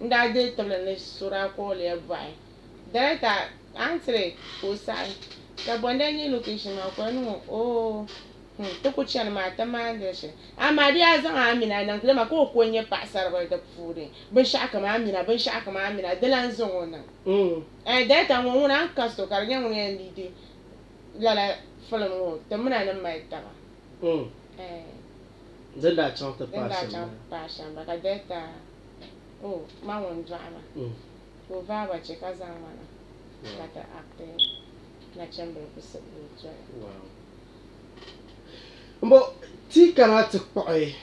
nda de tole ne sura ko le vai director entre ko sai ka bonda ni location ma ko no o to ko chan ma ta ma de she amma dia zan amina nan kuma ko ko nye pasar ba da fure bin sha aka ma amina dalan zan wannan director won wona ka so kar nya won yan di la film wo te muna nan mai ta ba zan da chanta passion ba ka director oh ma won drama ko va ba che ka zan mana kata acting na chamber ko se wow mbo ti kana te kpoi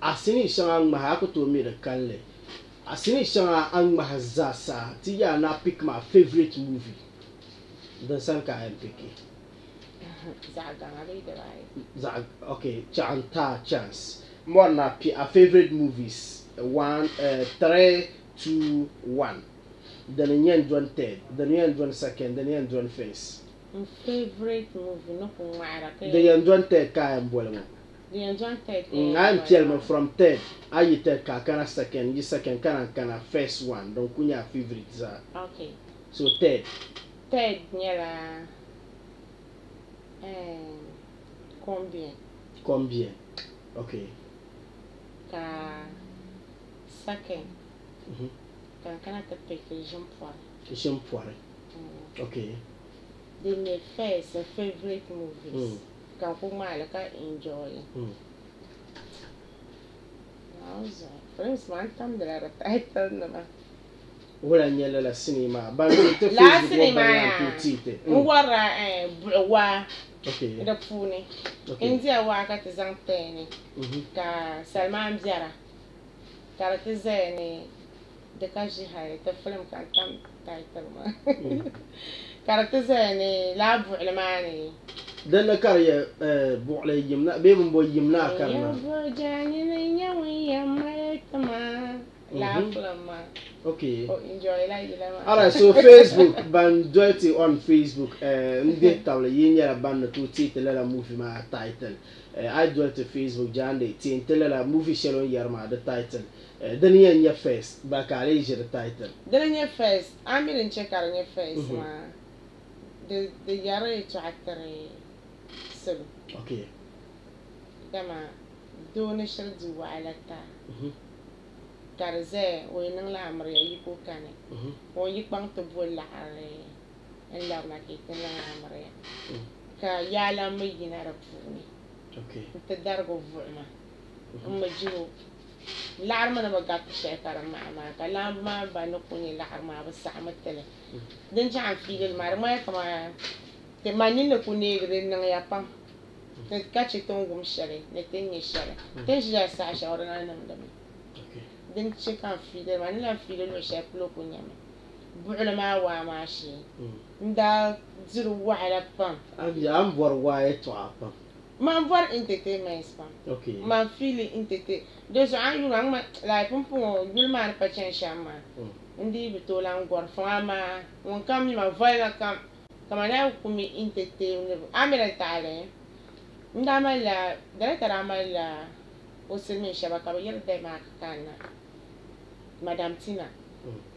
asini shanga ma ko to mi de kanle asini shanga an ma zasa ti ya na pick my favorite movie dan san ka mpk zaga ngali de bai zag okay chance more na a favorite movies 3 2 1 then yen done third then yen done second then yen done first favorite movie no ko mara ke the yen done third ka en bolmo the yen done third I'm telling me from third ayi third ka kana second you second kana first one donc kunya favorite za okay so third third nyɛla combien ok ka second ka kana ti pick ʒimpɔri ok din nyɛ first favorite movies ka ku ŋmaali ka enjoy prince man tamdila di title nima wala nyɛla la sinima ban ti laa sinima yaa tite n warila buɣu waa okay di puuni India waa ka ti zaŋ tɛɛni ka Salman biɛra ka di ti zaya ni di ka ʒi hali ti film ka tam title maa ka di ti zaya ni laa buɣuli maa ni dana ka di yɛ buɣuli yimna bee bin bo yimna ka na laa film maa okay enjoy la yila maa alright so Facebook ban dwelti on Facebook ndi tabla yi nyɛla ban na tu ti la movie maa title I dwelti Facebook jande ti la movie shɛli on yɛri maa the title dini yɛn nyɛ first ba ka ali ʒi the title dini nyɛ first ami din chɛ ka di nyɛ first maa di yɛri tɔɣitiri salo okay dama doo ni shiri di waɣala ta ka di zaya o yi niŋla amiriya yi ko kani o yi kpaŋ ti bo laɣiri n labina ka yi ti niŋ amiriya ka yaala mi yina di puuni n ti darigi vuhuma n mi jiro laɣiri mi ni bi gariti shɛli ka di mahi maa ka lambu maa ba ni ku nyɛ laɣiri maa bi saɣami tili din chɛŋ fiigili maa di ŋmani kama ti ma nini ku neegi di niŋya pam ka chɛ ti n wum shɛli ni ti nyɛ shɛli ti n ʒiya saɣa shɛli di na niŋdimi din chɛ kan fiigili maa ni lan fiigi luɣu shɛli polo ku nyɛmi buɣuli maa waa maa shee n daa diri waɣala pam an bɔri waa yɛltɔɣa pam man bɔri entertainment pam man fiili entertain di zuɣu an yuura ŋma like pumpɔŋɔ yuli maa ni pa chɛni shɛm maa n dii bi tooi lan gɔri fɔŋa maa ŋun kam mi ma volila kam kama na ku mi entertain an mi din taɣali n daa malila director daa malila o silmiin shɛba ka bi yiri Denmark kanna Madam Tina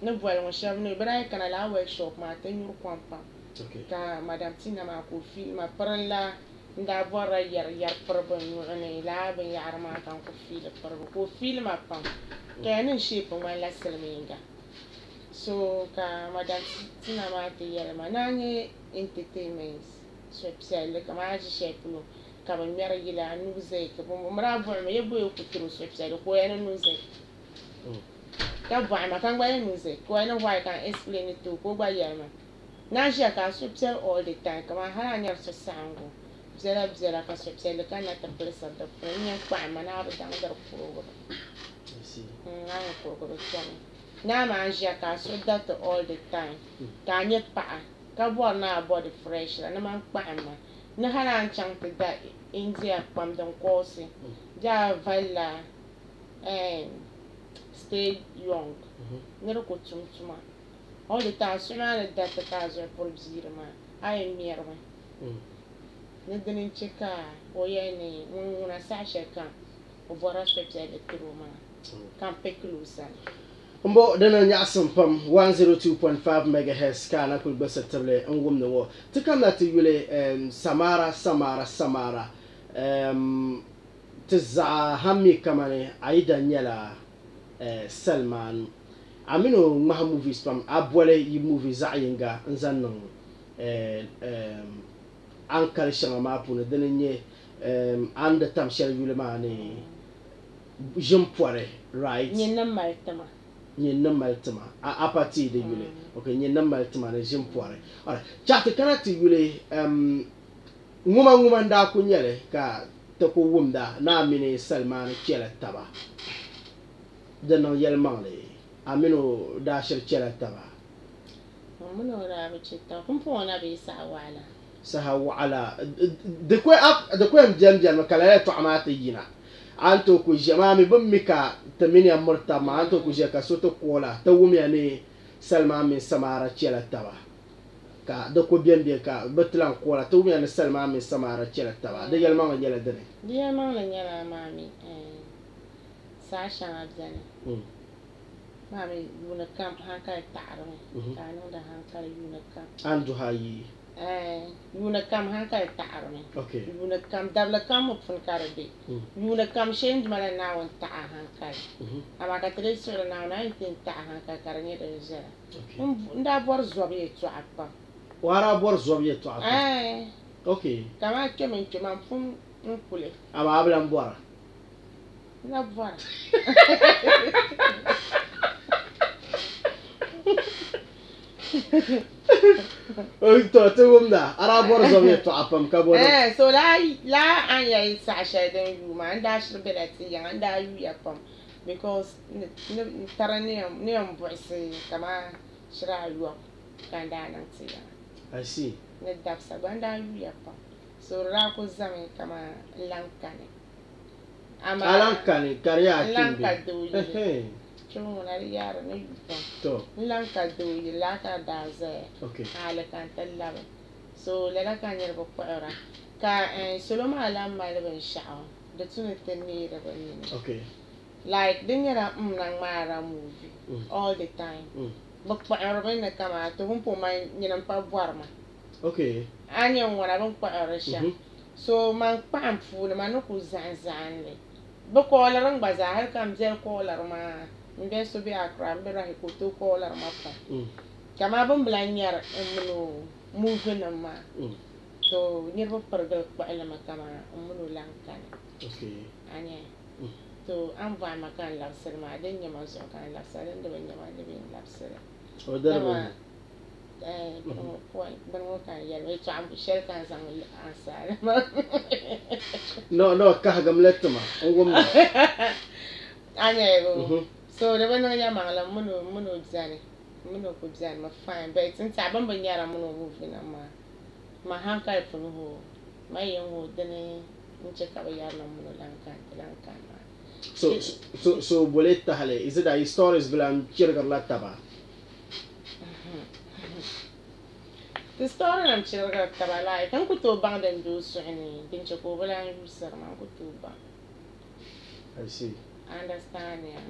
ni bɔli ŋɔ shɛba ni bi daa yi kana laa workshop maa ti nyuri kom pam ka Madam Tina maa ka o fiili ma pirinla n daa bɔrila yɛri piri bin nuhi ni laa binyahari maa kan ku fiili piribu ka o fiili ma pam ka ya niŋ sheepi ŋmanila silmiinga so ka Madam Tina maa ti yɛli ma naa nyɛ entertainment suhu piɛlli ka maa ʒi shɛli polo ka bi ŋmɛri yila music mi daa buɣumi ya boya ku tiri suhu piɛlli ka o ya ni music ka bɔɣima kan gba yɛ music ka o ya ni why kan explain it to ka o gba yɛli ma naa ʒiya ka suhu piɛlli all the time ka maa hali a nyɛri so saɣingu biɛla ka suhu piɛlli ka na ti bilisiri di puuni n nyɛ kpaɣima naa bi daŋ diri kuriguru naa nyɛ kuriguru chɛmi naa maa ʒiya ka suhu dariti all the time ka a nyɛ paɣa ka bɔri naa body fresh la ni man kpaɣima ni hali an chaŋ ti da India kpam din kɔɔsi jaa valila stay young ni di ku tum tuma all the time suhu maa ni dariti ka a zuɣu puli biiri maa a yɛn ŋmɛrimi ni dini n chɛ ka o yɛn ni ŋuna saɣa shɛli kam o bɔra suhu piɛlli tiri o maa kan pikili o sani mbo dana nyaɣasim pam 102.5 megahertz ka na kuli gbasa tibili n wumni ŋɔ ti kam na ti yuli samara ti zaɣa hammi kama ni Aida nyɛla Salman amini o ŋmahi movies pam a bɔli yi movie zaɣ yinga n zaŋ niŋ ankali shɛŋa maa puuni dini nyɛ an di tam shɛli yuli maa ni ʒimpɔri right nyɛ ni mali tima nyɛ ni mali tima a pati di yuli ok nyɛ ni mali tima ni ʒimpɔri chaɣati kana ti yuli ŋuma n daa ku nyɛli ka ti ku wumda naa mini Salman chɛla taba di niŋ yɛlimaŋli a mini o daa shiri chɛla taba mini o daa bi chɛ taba pumpɔŋɔ na bee saha waɣala di ku yɛn biɛni ka lala yɛltɔɣa maa ti yina an to ku ʒiya maa mi bin mi ka ti mini ya miri tabi maa an to ku ʒiya ka so ti koola ti wumya ni Salman mini Samara chɛla taba ka di ku biɛnbiɛ ka bi ti lan koola ti wumya ni Salman mini Samara chɛla taba di yɛlimaŋli nyɛla dini di yɛlimaŋli nyɛla maa mi saha shɛŋa biɛni mami yuna kam hankali taɣarimi ka a niŋdi hankali yuna kam an duha ayi yuna kam hankali taɣarimi okay yuna kam dabili kam mi puni ka di bɛ yuna kam shee n mali naawuni taɣa hankali amaa ka ti lee suɣuri naawuni a yi ti taɣa hankali ka di nyɛ din ʒɛla n daa bɔri zɔbi yɛltɔɣa pam wara bɔri zɔbi yɛltɔɣa pam okay kama kpɛmi n kpɛ man pun n kuli amaa a bila n bɔra na bɔra to ti wumda ara bɔri zɔbi yɛltɔɣa pam ka bɔri so la an yɛ saɣa shɛli din yuuma n daa shiri bɛla ti yaŋa n daa yuya pam because n tara ne yɛn buɣisi kama shiri ayɔbu ka n daa niŋ ti yaŋa I see ni dabisa gba n daa yuya pam so di daa ku zami kama n lan kani alan kani kari yaa lan timbe ka doo yili kpɛmi ŋuna di yaari ni yu pam to n lan ka doo yili laa ka daa zaya okay hali ka n ti labi so lala ka niriba kpuɣira ka salo maa lan mali binshɛɣu di tu ni ti neeri bi nini okay like di nyɛla na ŋmaara movie all the time bi kpuɣiri bi ni kama ti bin pɔ ma nyini pa bɔri ma okay a nyɛ ŋuna bin kpuɣiri shɛm so man kpaɣim puuni ma ni ku zahim zahim li bi kɔɔliri gba zaa hali ka n biɛli kɔɔliri maa n bɛ so bɛ Accra n bɛ rahi ko to kɔɔliri ma pam kama bin bila nyɛri n mini movie nim maa so niriba pirigili kpuɣili mi kama n mini lan kani a nyɛ so an bɔɣi ma ka n labisiri maa din nyɛ ma zuɣu ka n labisira din di bi nyɛ ma di bi n labisira o dari bini ŋɔ ka n yɛli yɛltɔɣa shɛli ka n zaŋ ansaari no kahigim li tima n wumda a nyɛ so di bi niŋ yɛmaŋli mini o biɛni mini o ku biɛni mi fine but n tiɛha bin bi nyɛra mini o movie nim maa ma hankali puni hoo ma yɛn hoo dini n chɛ ka bi yɛri niŋ mini lankan maa so bole tahali is it that stories bilan chirigirila taba the story nim chirigiri taba like n ku tooi baŋ din doo suɣu ni din chɛ ka o bi lan yuusiri ma n ku tooi baŋ I see understand ya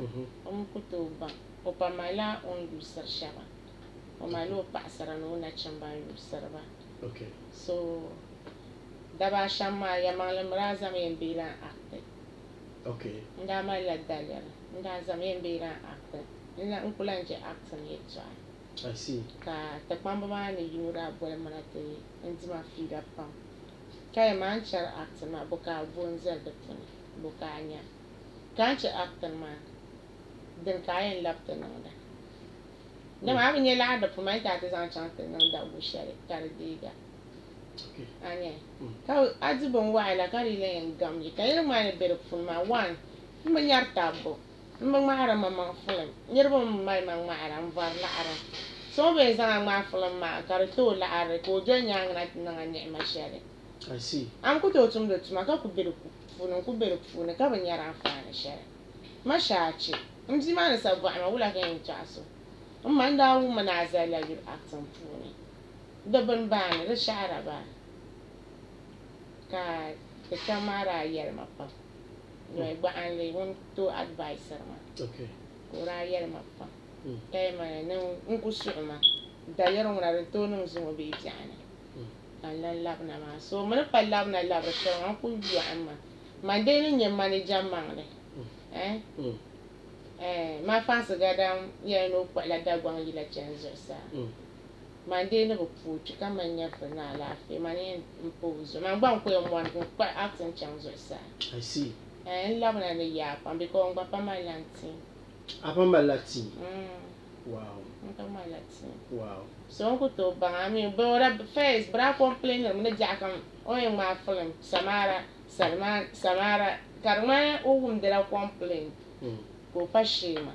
n ku tooi baŋ o pa malila o n yuusiri shɛba o malila o paɣasara ni o nachimba n yuusiri ba okay so daba ashɛm maa yɛmaŋli mi daa zami yɛn bee lan acti okay n daa malila daliri n daa zami yɛn bee lan acti n ku lan chɛ actin yɛltɔɣa I see ka ti kpambi maa ni yino daa boli mana ti n dima fiida pam ka yɛ maa n chɛri actin maa bo ka a bo n zali di puuni bo ka a nya ka n chɛ actin maa din ka a yɛn labi ti niŋda dama a bi nyɛ laɣiri di puuni ma yɛn taa ti zaŋ chaŋ ti niŋda bu shɛli ka di deega a nyɛ ka a di bin waɣila ka di yɛn gam yi ka yɛli ŋmaa ni bɛ di puuni maa one n bi nyɛri tabbo n bi ŋmahari ma maŋ filim niriba n mali ma ŋmahara n vari laɣiri so bi yɛn zaŋ ŋmaa filim maa ka di too laɣiri ka o do nyaanga na ti niŋa ni'ima shɛli I see an ku tooi tumdi tuma ka ku bɛ di puuni n ku bɛ di puuni ka bi nyɛri anfaani shɛli ma shaachi n bia maa ni sa bɔɣi ma wula ka yɛn tɔɣa so n ma n daa wumi ni a zalila yuli actin puuni di bini baani di shahara baa ka ti kam maa daa yɛli ma pam yɔi gbaɣinli ŋun to advisor ma okay ka o daa yɛli ma pam ka yɛ ma n ku suɣu ma daliri ŋuna di too niŋ zuŋɔ bee biɛɣuni ka n lan labina maa so mi ni pa labina labiri shɛli ŋɔ n ku yɔɣim ma man dee ni nyɛ manija maŋli ma fansi gadam yɛli ni o kpuɣila dagbaŋ yila chani zuɣusaa man dee ni bi poochi ka man nyɛvuri ni alaafee man yɛn pa o zuɣu man gba n ku yɛn mɔni n kpuɣi actin chaŋ zuɣusaa I see n labina ni yaa pam because n gba pa malila n tii a pa malila tii wow n pa malila tii wow so n ku tooi baŋ I mean first bira complainir mi ni jaɣa kam o yɛn ŋmaa film samara ka di ŋmani o wumdila complain ka o pa sheema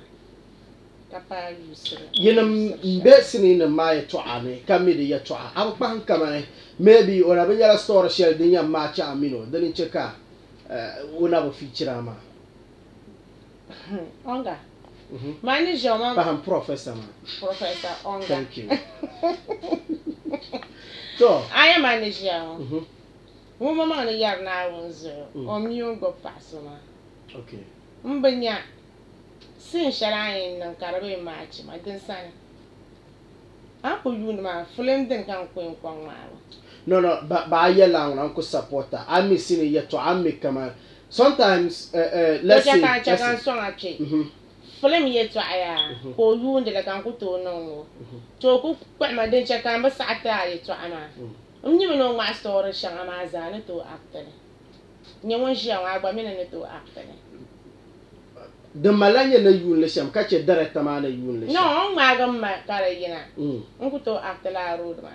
ka pa yuusiri yinim bɛ sini nim maa yɛtɔɣa ni ka mi di yɛtɔɣa a bi kpahin kama ni maybe o na bi nyɛla story shɛli din yɛn maa chaɣa mino din chɛ ka o na bi feature maa onga maa ni ʒiɛɣu ma paham professor maa professor onga thank you so a yɛ maa ni ʒiɛɣu ŋun ma maŋ ni yɛri naawuni zuɣu o mii o gbubi paɣa so maa okay n bi nya sin sharayin nan karbe machi ma din san aku yun ma film din kan ko kon ma no ba yela on ko supporter ami sini yeto ami kama sometimes let's say kan so ache film yeto aya ko yun de kan ko to no to ku kwa ma din cha kan ba sa'ata yeto ama nyi me no ma story shanga ma zane to actor nyi won shi an agba me ne to actor de malanya na yun le sham ka che directement na yun le no on ma gam ma kare yina on ko to actor la road ma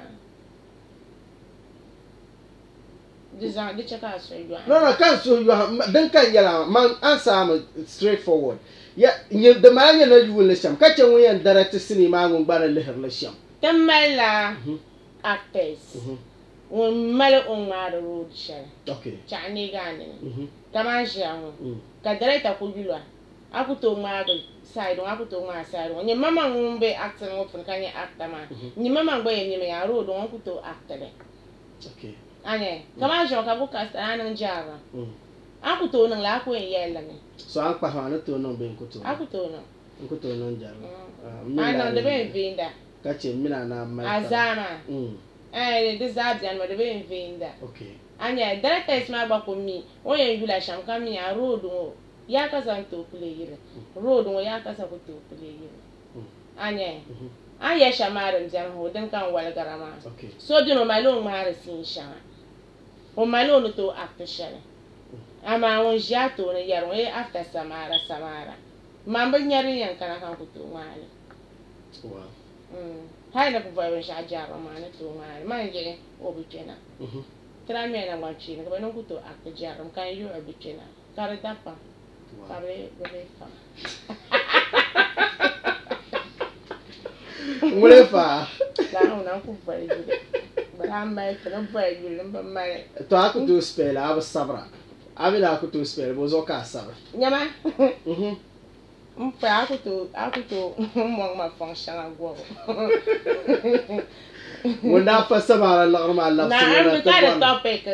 design de chaka so yo no kan so yo dan kan yala man answer am straightforward ya nyi de malanya na yun le sham ka che won yan direct cinema ngun gbara le her le sham tamala actors won mal on ma road shell okay chani gane kama shawo ka director ko yulwa akuto ma go side akuto ma side nyi mama ngumbe actor ngofun kanye actor ma nyi mama ngbe nyi me ya road on kuto actor le okay anye kama jo ka buka sta nan jara akuto nan la ko yella ni so an pa ha na to non ben kuto akuto non kuto non jara ana de ben vinda ka che mina na ma azama de zabyan ma de ben vinda okay anye director isma ba ko mi o yen yula sham kam ya road o ya kasa to kule yire road o ya kasa ko to kule yire anye anye shamaran jan ho den kan wal garama okay so dino malo mare sin shama o malo no to after shale ama on jato ne yaro e after samara mamba nyari yan kana kan ko to wale wow hay na ko vayo sha jaro ma ne to wale manje obitena trame na machine ko non ko to after jaro kan yo obitena kare dapa kare bele fa mule fa la una ku vayo ba mai kana vayo limba mai to aku to spela aba sabra abila aku to spela bozo ka sabra nyama mpa aku to mo ma function agwo wanda fa sabara la ma la na ka topic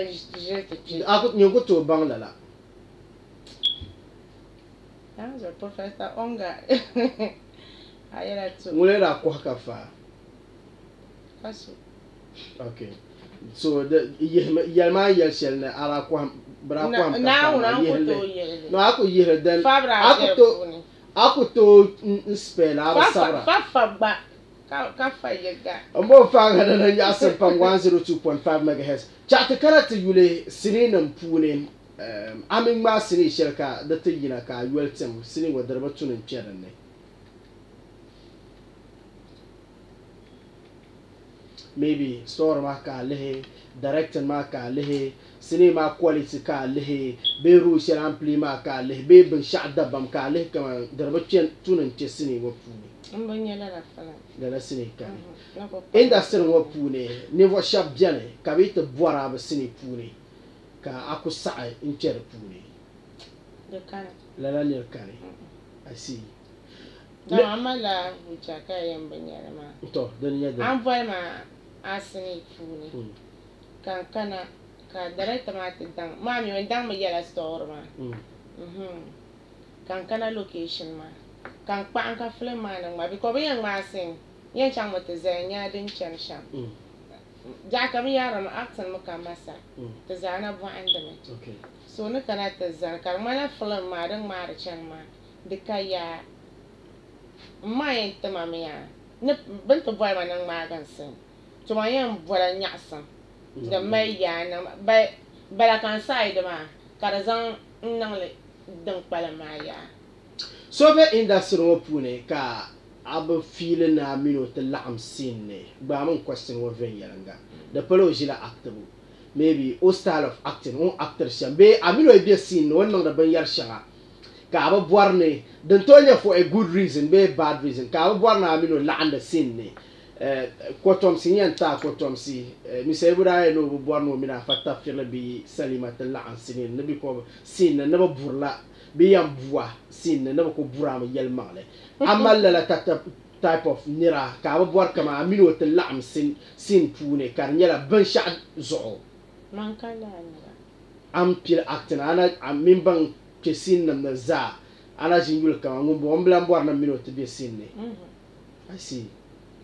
je aku nyugo to bangla la anzo professor onga ayera to mule ra ko ka fa kaso okay so the yelma yelshel na ara ko bra ko am no aku yere den aku to spela aba sabra fa ba ka fa yega ambo fa ga na ya sepam 102.5 MHz chat kala to yule sinin pune amin ma sini shirka da ta yina ka welcome sini wa darba tunin ceran ne maybe store ma ka lehe director ma ka lehe cinema quality ka lehe be rushel ampli ma ka lehe be bin sha'da bam ka lehe kama darba tunin ce sini wa pune mbanya la fala la sini ka industry wa pune niveau shop bien ka bi te boira ba sini pune ka aku sa'a in cer pune de kan la ne kan I see no amala bucha ka yan banyara ma to dan ya da an vai ma asini pune kan kana ka director ma tidan ma mi dan ma yala store ma kan kana location ma kan pa an ka film ma nan ma bi ko yan ma sin yan chang ma te zanya din chan sham ja ka mi yara ma action ma ka masa te zana bu anda me okay so ne kana te zana kar ma na film ma dan ma da chan ma dikaya ma yan ta ma me ya ne ban to boy ma nan ma gan sin to ma yan bora nyasa da mai ya na ba la kan side ma kar zan nan le dan pala ma ya so be industry wo pune ka abu feeling na mino te la'am sin ne ba mun question wo ven yalanga the polo jila actor maybe o style of acting on actor shambe amino e be sin wannan da ban yar shanga ka abu borne dan tonya for a good reason be bad reason ka abu borna amino la'anda sin ne kotom si yanta kotom si mi sai buda no bu borno mina fatta firla bi salimata la'an sin ne bi ko sin ne ba burla bi yam buwa sin ne ba ko burama yelmale amal la type of nira ka ba bor kama amino te la'am sin pune kar nyala ban sha zo man kala nira am pil acting ana amin ban ke sin na za ana jin yul kama ngum bo mblam bor na mino to be sinne I see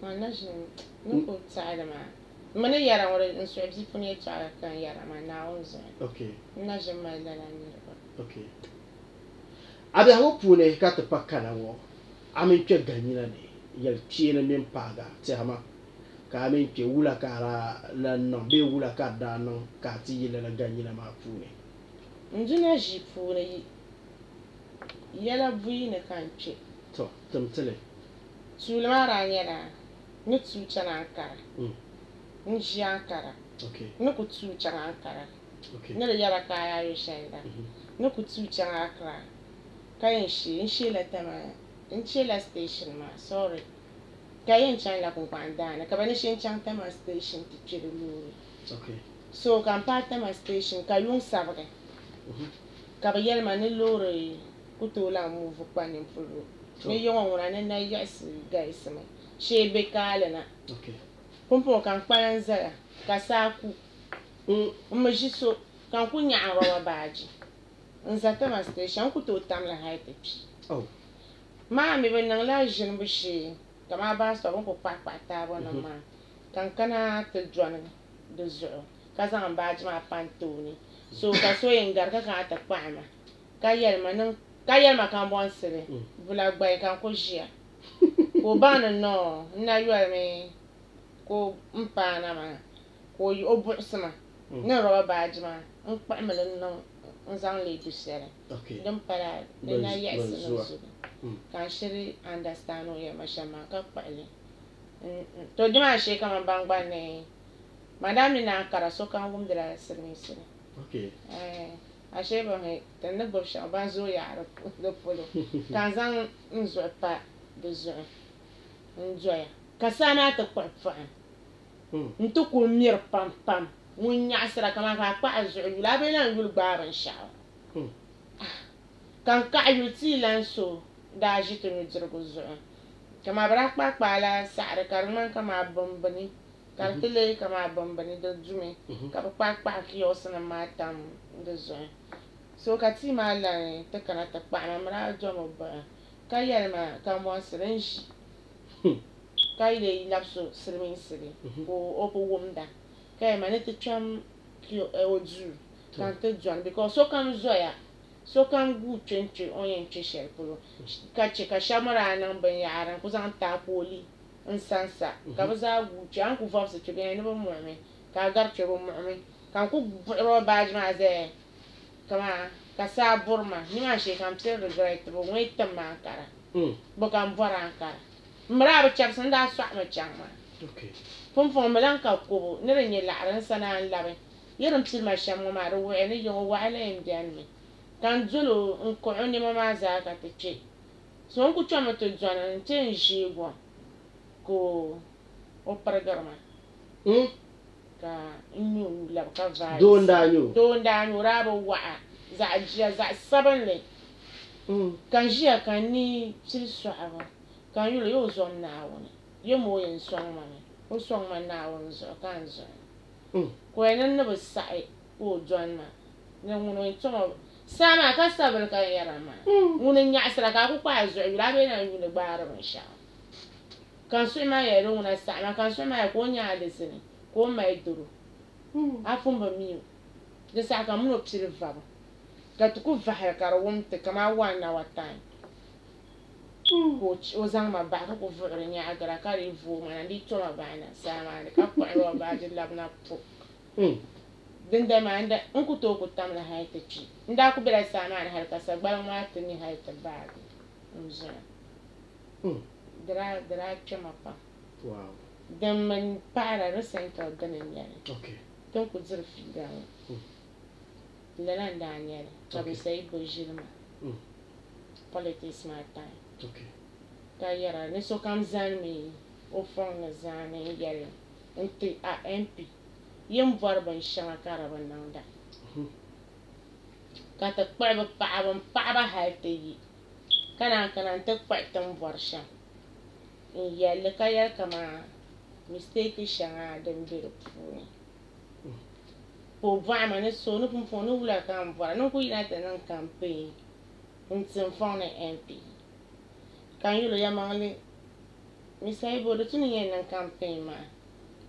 mana jin nuko tsada ma mana yara wala nso bi puni tsara kan yara ma na onzo okay na jin ma la la ni okay abi hawo pune ka to pakana wo amin twe ganina ne yel tiene min paga te hama ka amin twe wula kara la no be wula ka da no ka ti yele la ganina ma pune njuna ji pune yala bui ne kan twe to tumtele sulma ra nyara ni tu chana ankara nji ankara okay ni ku tu chana ankara okay ne yara kaya yo shenda ni ku tu chana akra kayin shi la tama in shi la station ma sorry kayin chan la kun kwandana ka bani shin chan tama station ti chiri lori okay so kan pa tama station ka yung sabre ka ba yel ma ni lori ku to la move kwanin fulo ne yung wona ne na yes guys me she be kala na okay pompo kan kwan zaya ka saku jiso kan ku nya rawa baji nzatama station ku to tam la haite oh ma mi ben nang la jin bu shi kama ba so ko pa ta bo na ma kan kana te jwan de zo ka zan ba ji ma pantoni so ka so yin gar ka ta pa ma ka yel ma kan bon sire bula gba kan ko jia ko ba no na yu me ko mpa na ma ko yi obu sama na ro ba ji ma mpa me no nzang le du sere okay dum para na yes no so kan shiri understand o ya mashama ka pale to dima she kama bangba ne madam na kara so kan gum dira sirmi okay ashe ba he tan na bobsha ba zo ya ara do polo kan zan nzo pa de zo nzo ya kasana ta kwa ntu ko mir pam pam mun nya sira kama ka pa zo la be na yul gbaran sha kan ka yuti lan so da jito no dirgo zo kama bra pa la sare karman kama bombani kartele kama bombani do jume ka pa ki osana matam do zo so ka ti ma la te kana ta pa ma mra jo mo ba ka yelma ka mo sirenji ka ile lapso sirmin siri ko opo womda ka ma ne te cham ki oju kan te jon because so kan zo ya so kan gu chenche onye ncheshel polo ka shamara nan ban yaran ku zan ta poli nsansa ka ba za gu chan ku vobse chege ne ba mu'min ka gar che ba mu'min kan ku ro ba jma ze kama ka sa burma ni ma she kan pse regret bo ngoi tamma kara bo kan bora kara mra ba chap sanda swa ma changma okay fon melan ka ko ne re nye la ran sana labe yerim psil ma shamma ma ro we ne yo wa ala en janmi kan zolo nko ni mama za ka teche so nku chama to jwana nche njigo ko opargarma ka inyu la ka va donda nyu rabo wa za jia za sabanle kan jia kan ni sil swaaba kan yulo yo zon na wona yo mo yen song ma o song ma na won zo kan zo ko enen no sai o jwanma ne ngono choma sama ka sabal ka yarama munin nya asra ka ku kwa zo yura be na yune gbara ban sha kan so ma ya ro na sama kan so ma ko nya de sini ko mai duru afun ba mi de sa ka muno psire va ka tu ku va ka ro won te kama wa na watan ko o zang ma ba ka ko vure nya agara ka ri vu ma ndi to ma ba na sama ka ko ro ba de labna po dinda ma anda nku to ku tam la hayta ci nda ku bela sama har ka sa gbal ma tini hayta ba nza dra chama pa wow dem man para resenta ganin yani okay ton ku zurfi da lana da nyane ka bi sai bo jirma politics ma time okay ka yara ne so kam zan mi o fon na zan ne yare nti a MP yin ban shanga karaban nan da ka ta kwarba paɣaba hali ti yi kana ta kpaɣi tin bɔri shɛm n yɛlli ka yɛli kama mistake shɛŋa din bɛ di puuni ko bɔɣima ni so ni pumpɔŋ ni wula kan bɔra ni ku yina ti niŋ campaign tim fong ne MP kan yulo ya mangli mi sai bo do tuni yen nan campaign ma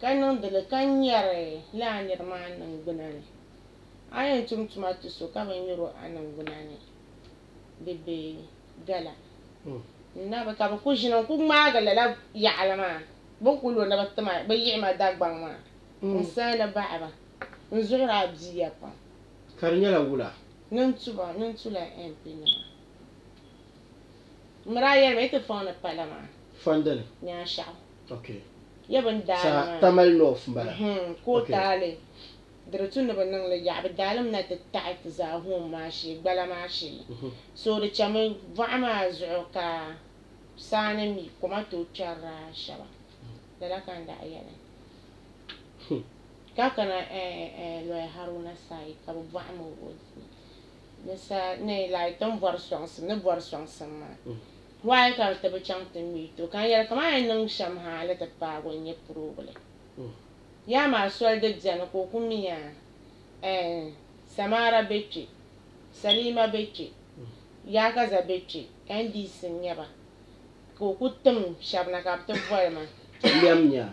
kan non de le kan yare la nyer ma nan gunane ayen tum atu so ka ban yoro anan gunane bebe gala na ba ka ko jino ku ma gala la ya alama bon ku lo na ba tama ba yi ma dagbang ma nsana ba ba nzura biya pa karinya la wula nan tula MP na mraya me te fona palama fandel nya sha okay ya ban da sa tamal nof mbala ko tale dere tun da ban le ya ba dalam na ta ta za hu ma shi gbala ma shi so de chame vama zuka sane mi kuma to chara shaba da la kan da ayana kakana lo haruna sai ka vama wo nesa ne lai tom vor song ma why ka ta ba chang te mi to kan ya kama nan sham ha la ta pa gon ye problem ya ma so de jana ko kumiya Samara Bechi Salima Bechi ya ka za Bechi NDC nyaba ko kutum shabna ka ta voima liam nya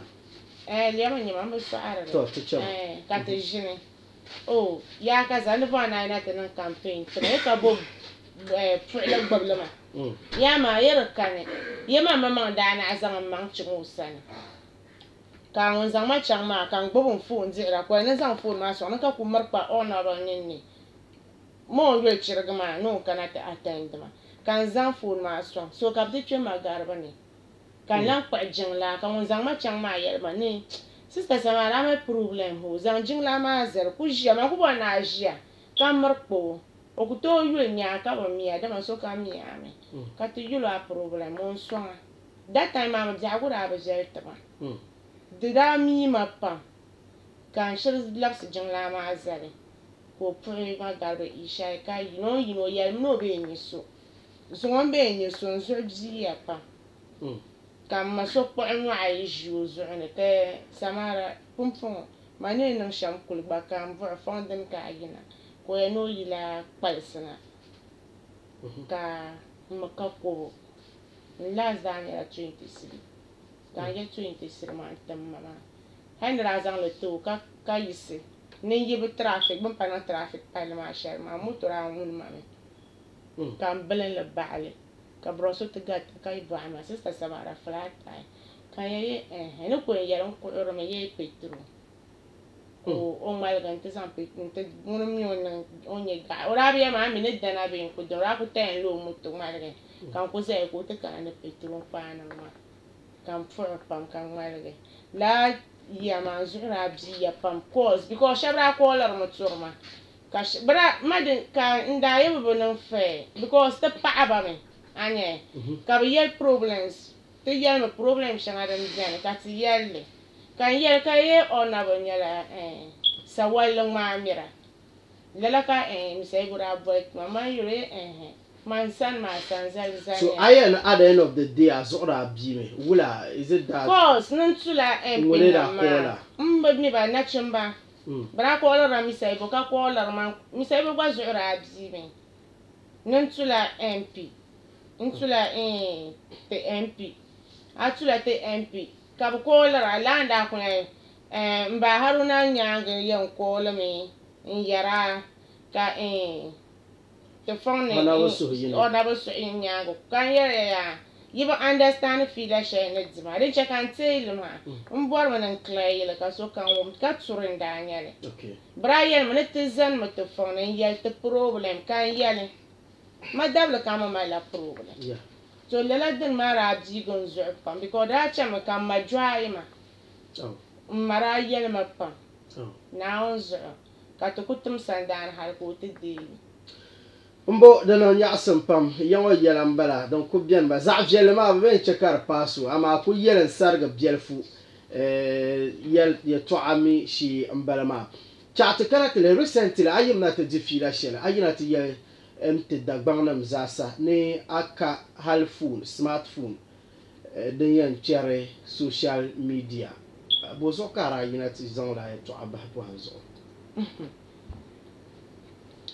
nya ma so ara to cham ka te jini oh ya ka za ne ba na ta nan campaign tre ka bo fu'la gbablama ya ma yar kane ya ma da na azan man cin usana ka won zan ma chan ma kan gbobun phone zira ko ne zan phone ma so na ka ku marpa ona ba ninni mo yo chirga ma no kana ta attend ma kan zan phone ma so ka bi twe ma garba ne kan lan kwa jingla kan won zan ma chan ma yar ma ne sister Samara ma problem ho zan jingla ma zar ku jia ma ku ba na jia kan marpo o ku to yul nya ka ba mi ada ma so ka mi ame ka ti yul a problem on so that time ma ja ku da ba je ta ba dida mi ma pa kan shir laps jingla ma zare ko puri ma garba isha ka yino yel no be ni so ngon be ni so nso ji ya pa kan ma so po nwa ai ju zo ne te Samara pumpon ma ne nan sham kul ba kan vo fonden ka ayina ko ya no yila palsana ka maka ko la zanya 23 kan ya 23 ma tamma ma handra zan le to ka yisi ne yibi traffic ban pa traffic palma shar ma motora won ma me kan belen le baale ka broso te gat ka iba ma sister Samara flat kan ye ne ko yaron ko ro me ye petro o mal gan te san petro te munum nyon onye ga ora bia ma me ne dana be ko dora ko ten lo mu to ma le kan ko se ko te kan ne petro pa na ma kan for pam kan ma le la ya ma zura bi ya pam cause because shabra ko lar mo turma ka bra madin ka nda ye bo non fe because te pa ba me anye ka bi yel problems te yel me problem shanga dan jan ka ti yel kan yel ka ye ona bo nyala sa wallo ma mira lala ka mi say bura boy mama yure man san ma san zal so ayan at the end of the day azura bi me wula is it that cause nun tula wole da kola mba mi ba na chimba bra ko la mi say bo ka ko la man mi say bo gwa zura bi me nun tula MP ntula te MP atula te MP ka ko la landa ko mba haruna nyanga yan ko la me yara ka te fonne ona bo so nyago kan ya yiba understand feel she ne dzima de che kan tell ma mbor man clay la ka so kan wom ka tsurin da nyale okay Brian man te zan ma te fonne yel te problem kan yele ma dabla kama ma la problem yeah so lela den mara ji gon zo pam because da cha ma kan ma dry ma mara yele ma pam na on zo ka to kutum sandan har ko te de mbo dana nyaasam pam yawa yelan bala don ku bien ba za jele ma be chekar pasu ama ku yelan sarga bielfu yel ya tuami shi mbala ma chaata kana le recently ayim na ta difira shela ayina ta ye mt dagbangna mzasa ne aka hal phone smartphone den yan chere social media bo so kara ayina ta zon la to abah bo hanzo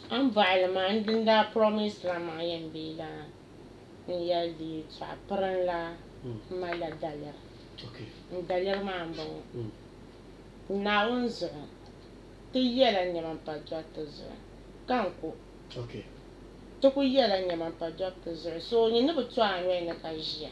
An baɣali maa n din daa promise la maa yɛn bee la n yɛli di tɔɣa pirin la n malila daliri n daliri maa n bɔŋɔ naawuni zuɣu ti yɛla niɛma pa dɔriti zuɣu kanku ti ku yɛla niɛma pa dɔriti zuɣu so ni bi to a noli ni ka ʒiya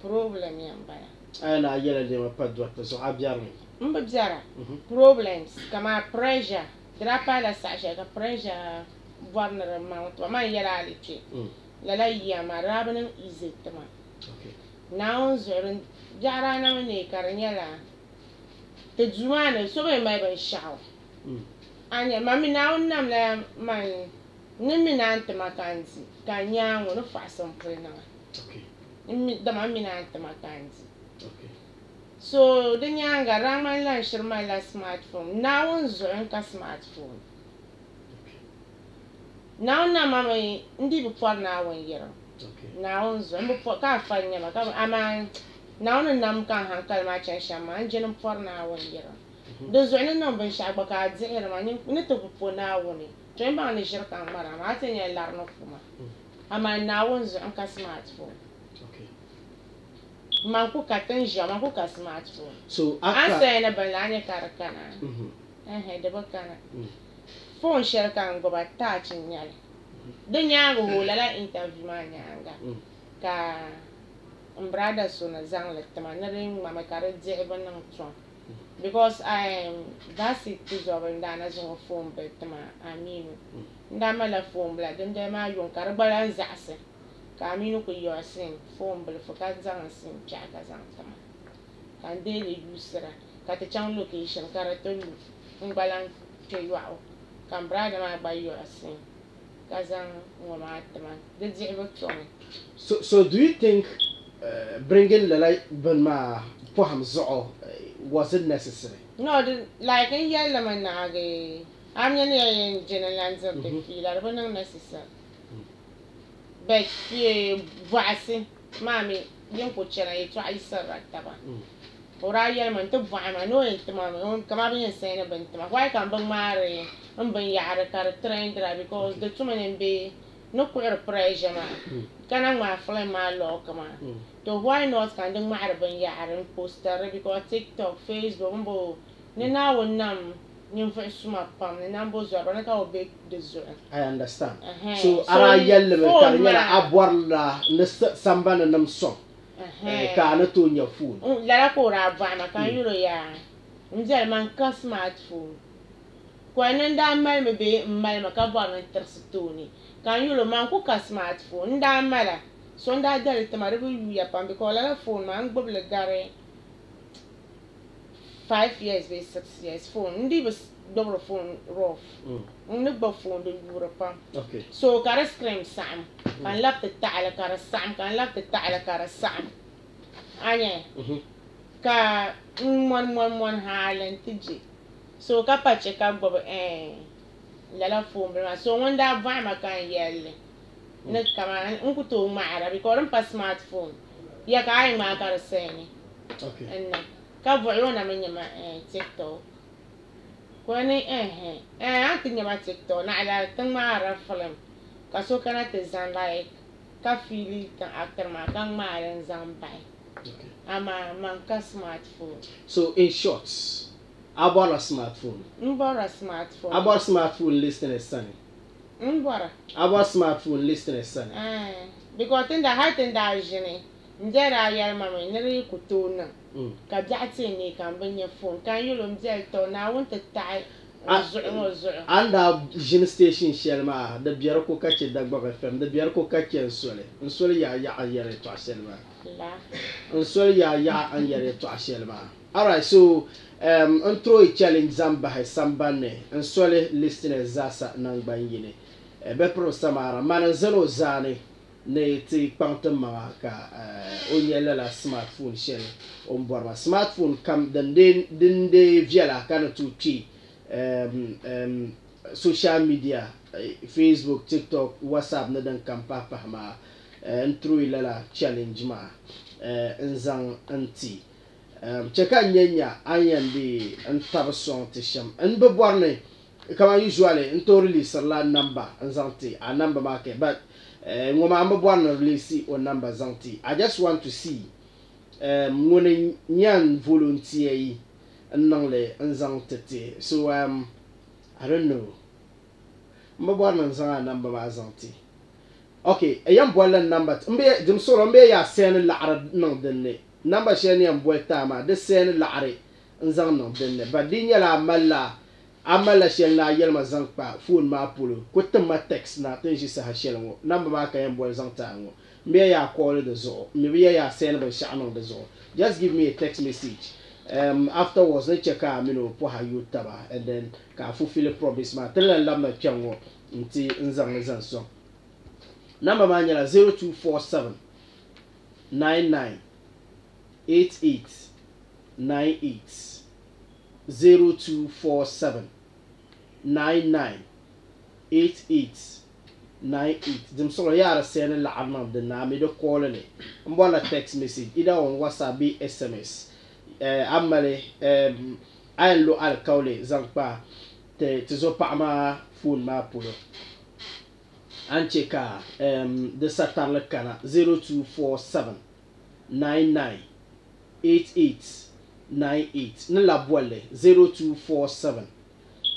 problem yɛn bala a na yɛla niɛma pa dɔriti zuɣu a biɛrimi n bi biɛra problems kama pressure dira paala saɣa shɛli ka pressure bɔri ni di maŋ ti man yɛla ali kpe lala yiya maa daa bi niŋ easy tima naawuni zuɣu biɛɣara anahi ne ka di nyɛla ti duu maa ni so bi mali binshaɣu a nyɛ ma mi naawuni nam la man ni mi naan tima ka n di ka nyaangu ni faɣasi n puli niŋa dama mi naan tima ka n di so di nyaanga raŋman lan shiri malila smartphone naawuni zuɣu n ka smartphone naawuni nam ma mi n di bi pɔri naawuni yɛrim naawuni zuɣu n bi pɔri ka a fali niɛma ka amaa naawuni nam kan hankali maa chani shɛm maa n jini n pɔri naawuni yɛrim di zuɣu ni niŋ binshaɣu gba ka a dihiri ma ni ti bi po naawuni to n baŋ ni ʒiri ka ŋmara ma a ti nyɛ lari ni kuma amaa naawuni zuɣu n ka smartphone man ku ka tin ʒiya man ku ka smartphone an saya ni bin la a nyɛ ka di kana di bi kana phone shɛli ka n gbuba touch n nyɛli di nyaanga hoola la interview maa nyaanga ka n brada so na zaŋli tima ni di ŋmami ka di diɣi bi niŋ tɔŋ because daasi ti zɔbi n daana zaŋ phone bil tima aminu n daa malila phone bila din dali maa yuŋ ka di gba lan zaɣasi ka aminu ku yɔri sin phone bilifu ka zaŋ sin piɛɣu ka zaŋ tima ka n deeli yuusira ka ti chaŋ location ka di ti lu n gba lan kpe yɔɣu ka n brada maa gba yɔri sin ka zaŋ ŋɔ maa tima di diɣi bi tɔŋi. So do you think bringing lala bin maa poham zuɣu was it necessary? No, like in yɛli mi naagi a mi ni yɛn jini lan diri di fiila di bi niŋ necessary but bɔɣisi maa mi yin ku chana yɛltɔɣa yisirila taba o daa yɛli mi n ti bɔɣi ma ni o yɛn tima mi kama bi yɛn sɛni ni bin tima why kan bi ŋmaari n bin yaɣari ka di trendira because di tumi ni be ni kuɣiri pressure maa ka na ŋmaa film maa lɔɔki maa to why not kan di ŋmahari bin yaɣari n posteri because TikTok Facebook n bo ni naawuni nam ninvuɣu suma pam ni nambo zuɣu ni ka o be di zuɣu. I understand. So ara yɛlli mi ka di nyɛla a bɔrila ni sambani nim sɔŋ ka a ni tooi nyɛ phone. Lala ka o daa bɔɣi ma kan yuli yaa n biɛli man ka smartphone kɔni ni daa mali mi bee n mali mi ka bɔri ni tirisi tooni kan yuli man ku ka smartphone n daa mala so n daa dali tima di bi yuuya pam because lala phone maa n gbubi li gari 5 years bee 6 years phone n di bi gbubiri phone rough n ni gbubi phone di yuuri pam so ka di screen saɣam ka n labi ti taɣali ka di saɣam ka n labi ti taɣali ka di saɣam a nyɛ ka n mɔni haali n ti je so ka pa chɛ ka gbubi lala phone bili maa so ŋun daa bɔɣi ma ka n yɛlli ni kama n ku tooi ŋmahara because din pa smartphone ya ka a yi ŋmaa ka di sɛni n na ka buɣi o na mi nyɛma TikTok ko ni a ti nyɛma TikTok naɣala ti ŋmaara film ka so kana ti zaŋ like ka fiili kan actor maa ka ŋmaari n zaŋ bahi ama man ka smartphone. So in short a bɔra smartphone. N bɔra smartphone. A bɔra smartphone listening sani. N bɔra. A bɔra smartphone listening sani. Because tinda hali tinda ʒini n dɛri a yɛli ma mi ni di ku tooi niŋ ka biɛɣu ti ne kan bi nyɛ phone kan yuli n biɛli tɔ naawuni ti taɣi zuɣu ŋɔ zuɣu. An daa ʒini station shɛli maa di biɛri ko ka chɛ Dagbaka FM di biɛri ko ka chɛ n soli yaa yaɣa n yɛri tɔɣu shɛli maa. N soli yaa yaɣa n yɛri tɔɣu shɛli maa. Alright, so n throw a challenge zaŋ bahi sambanni n soli listeners zaasa nangban yini bɛ piri samara man n zali o zaani ni ti kpaŋ ti maŋa ka o nyɛ lala smartphone shɛli o n bɔri ma smartphone kam din de viɛla ka ni tooi kpi social media Facebook TikTok WhatsApp ni din kam pahi maa n throw lala challenge maa n zaŋ n ti chɛ ka nyɛ an yɛn di n tabi sɔŋ ti shɛm n bi bɔri ni kama usually into release la number anzanti a number market but ngoma amba bwana release o number zanti. I just want to see ngone nyan volunteer yi nangle anzantete. So I don't know. Mba bwana nzanga number ma zanti. Okay, ayam bwana number mbe dim solo mbe ya sen la'ar nang denne. Number sheni am bolta ma de sen la'are nzang nang denne. Ba dinya la amala shel na yelma zang pa phone ma polo ko ma text na tin shi sa shel ngo number ma ka yam bol zang ta ngo mbe ya call the zo mbe ya send ba sha nang the zo. Just give me a text message. Afterwards, let's check out, for how you taba, and then can fulfill a promise. Ma tell them lama chango until nzang so. Number man 0247 99 88 98 0247 99 88 98. Them so yara send la arma the na me do call it. Mbona text message either on WhatsApp be SMS. Amale ay lo al kawle zangpa te zo pa ma phone ma polo ancheka de satan le kana 0247 99 88 98 ne la boile 0247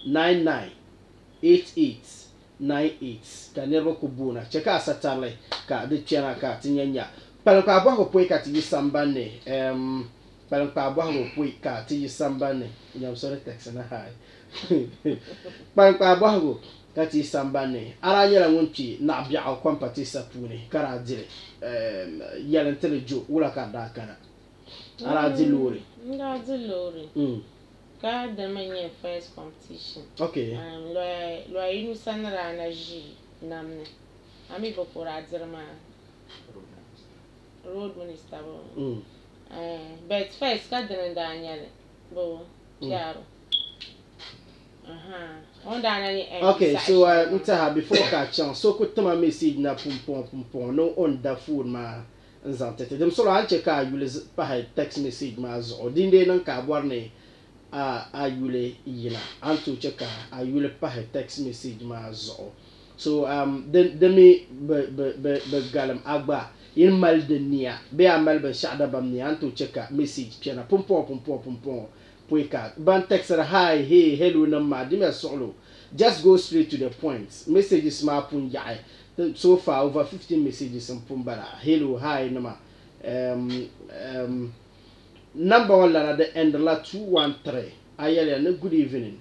99 88 98 ka never ko bona cheka satan le ka de chena ka tinyanya palo ka bo ko poe ka ti sambane Palang pabuago pui ka ti sambane nyam sore text na hai palang pabuago ka ti sambane ara yela ngunti na bia au kwmpati sapune kara dire yelen telejo wala ka da kana ara di lori nga di lori ka de manye first competition okay lo inu sanara na ji namne ami bokora dirma road minister but first ka dana Daniel bo chiaro on Daniel okay so before ka chance so ko tama message na pum no on da phone ma nzantete dem so la check ka yule pa text message ma zo dinde nan ka borne a yule yina anto check ka a yule pa text message ma zo so then me be galam agba in mal de nia be amal be shada bam ni anto cheka message pena pum puika ban text hi hey hello nama dime solo just go straight to the point messages ma pun jai so far over 15 messages in pumbara hello hi nama number one la the end la 213 ayele no good evening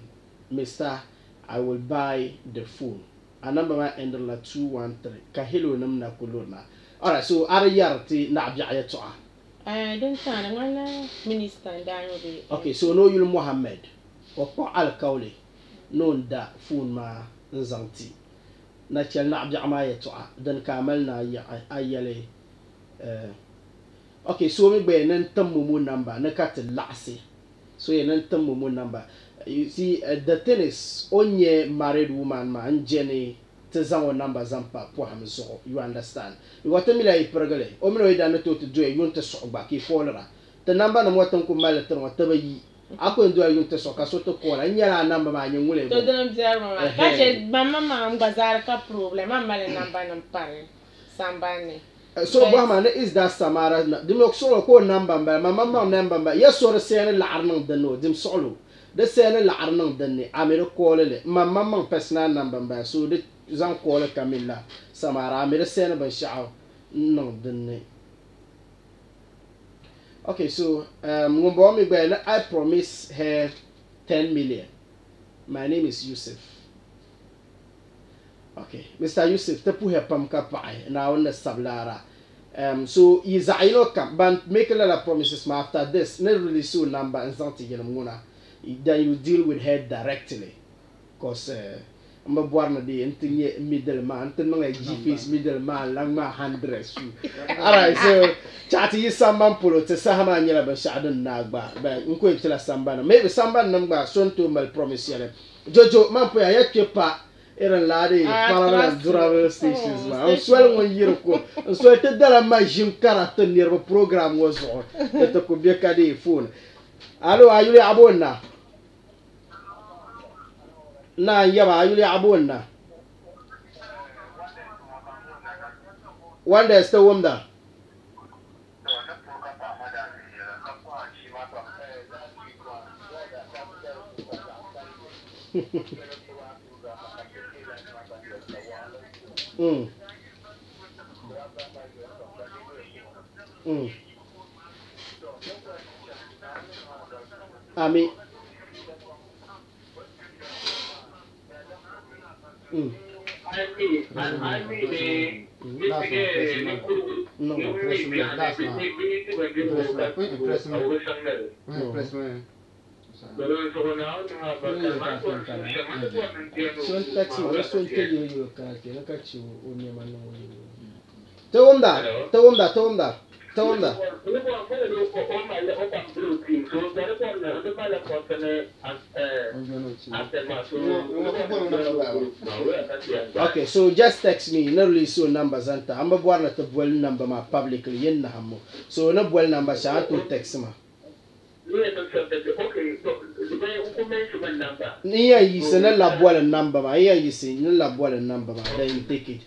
Mr. I will buy the phone a number ma end la 213 ka hello nam na kulona. Alright, so are yarti na abjaya to don't sana wala minister ndano be. Okay, so no yul Mohammed or al Kauli no da phone ma nzanti na chel na abja ma ya to dan kamal na ya ayale okay, so me be nan tammu number na kat lasi so ye nan tammu number. You see the thing is onye married woman ma njene tezango number zampa po hamzo, you understand? You want me like pergale o me no ida na to do you want to so ba ki folera the number na motan ko mala tan wata bayi ako ndo you to so ka so to ko la nyala number ma nyngule to dem zero ma ka je mama ngazar ka problem mama le number nam pare sambane so ba ma is that samara dim so ko number ba mama number ba yeso re sene la arnan dano dim solo de sene la arnan danne amere ko le mama personal number ba so de zan call Camilla Samara made a send by shout no didn't. Okay, so I promise her 10 million. My name is Yusuf. Okay, Mr. Yusuf, te puhe pamka pai na on the sablara. So is I know but make a lot of promises after this. Never really soon number and something then you deal with her directly. Cause I'm born a day and think middleman, like G-face middleman, lang ma handress. Alright, so chatty is some man pull to Sahaman Yellow Shadow Nagba, but Uncle Tilla Sambana. Maybe somebody number soon to my promise yellow. Jojo Mampo, I had your pa, Aaron Ladi, Parallel Durable Stations. I'm swelling 1 year ago. So I tell that my Jim character near a program was on that could be a caddy phone. Hello, are you abona? na yaba yuli abun na wanda sta wumda Ami. Tawumda. Okay, so just text me. No release your numbers anta. I'm going to boil number ma publicly yen na hamo. So no boil number sha to text ma. Iya yisi na la boil number ma. Iya yisi na la boil number ma. Then take it.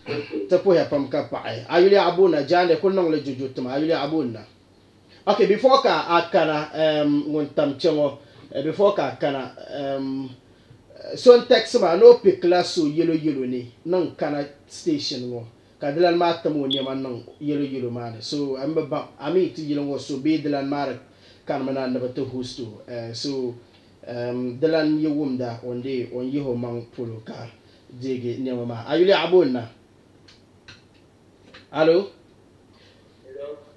Tapo ya pam ka pa ai. Ayuli abuna jande kun nong le juju tuma. Ayuli abuna. Okay, before ka akana nguntam chengo before ka akana so text ma no pick class so yellow ni nang kana station ngo kadilan ma tamo nyama nang yellow man so amba ami ti yellow so be dilan mar kan mana na to hostu so dilan yewumda onde on yeho mang polo ka jege nyama ma ayuli abonna allo.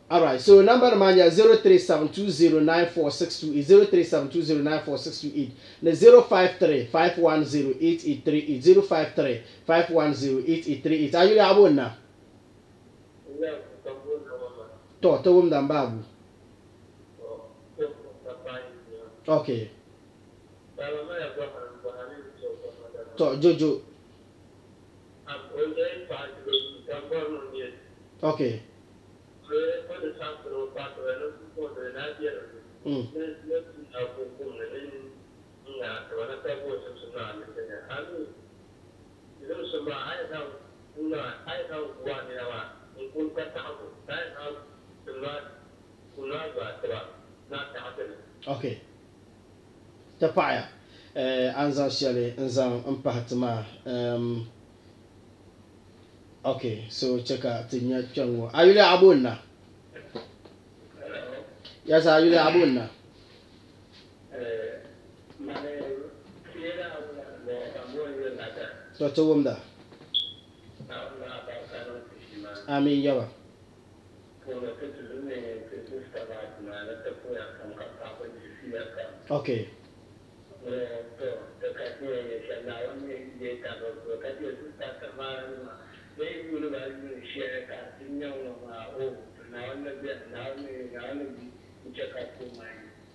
Alright, so number mania 0372094628 0372094628 the 053-510-8838 053-510-8838 are you able now? To mbabu. Okay. To Jojo. Okay. Okay. Tapaya. Anzan shale anzan mpatma okay, so check out tinya chango. Ayule abunna. Yes, ayule abunna. To wumda. Amin yawa. Okay.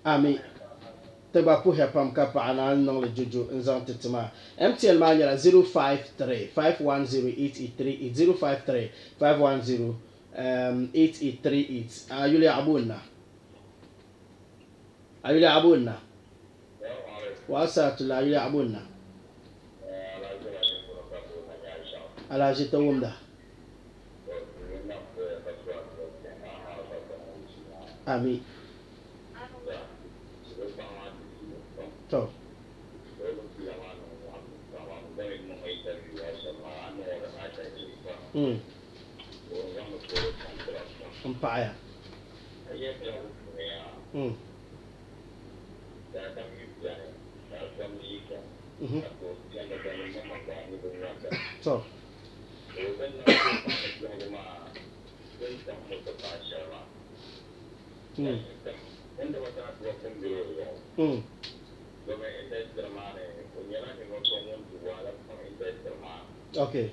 Ami teba pu hepam ka pa ana nong le jojo nzan tetema MTN manyara 053-510-8838 053-510-8838 ayule abunna wasa tula ayule abunna ala jitawumda ami to umpaya so okay.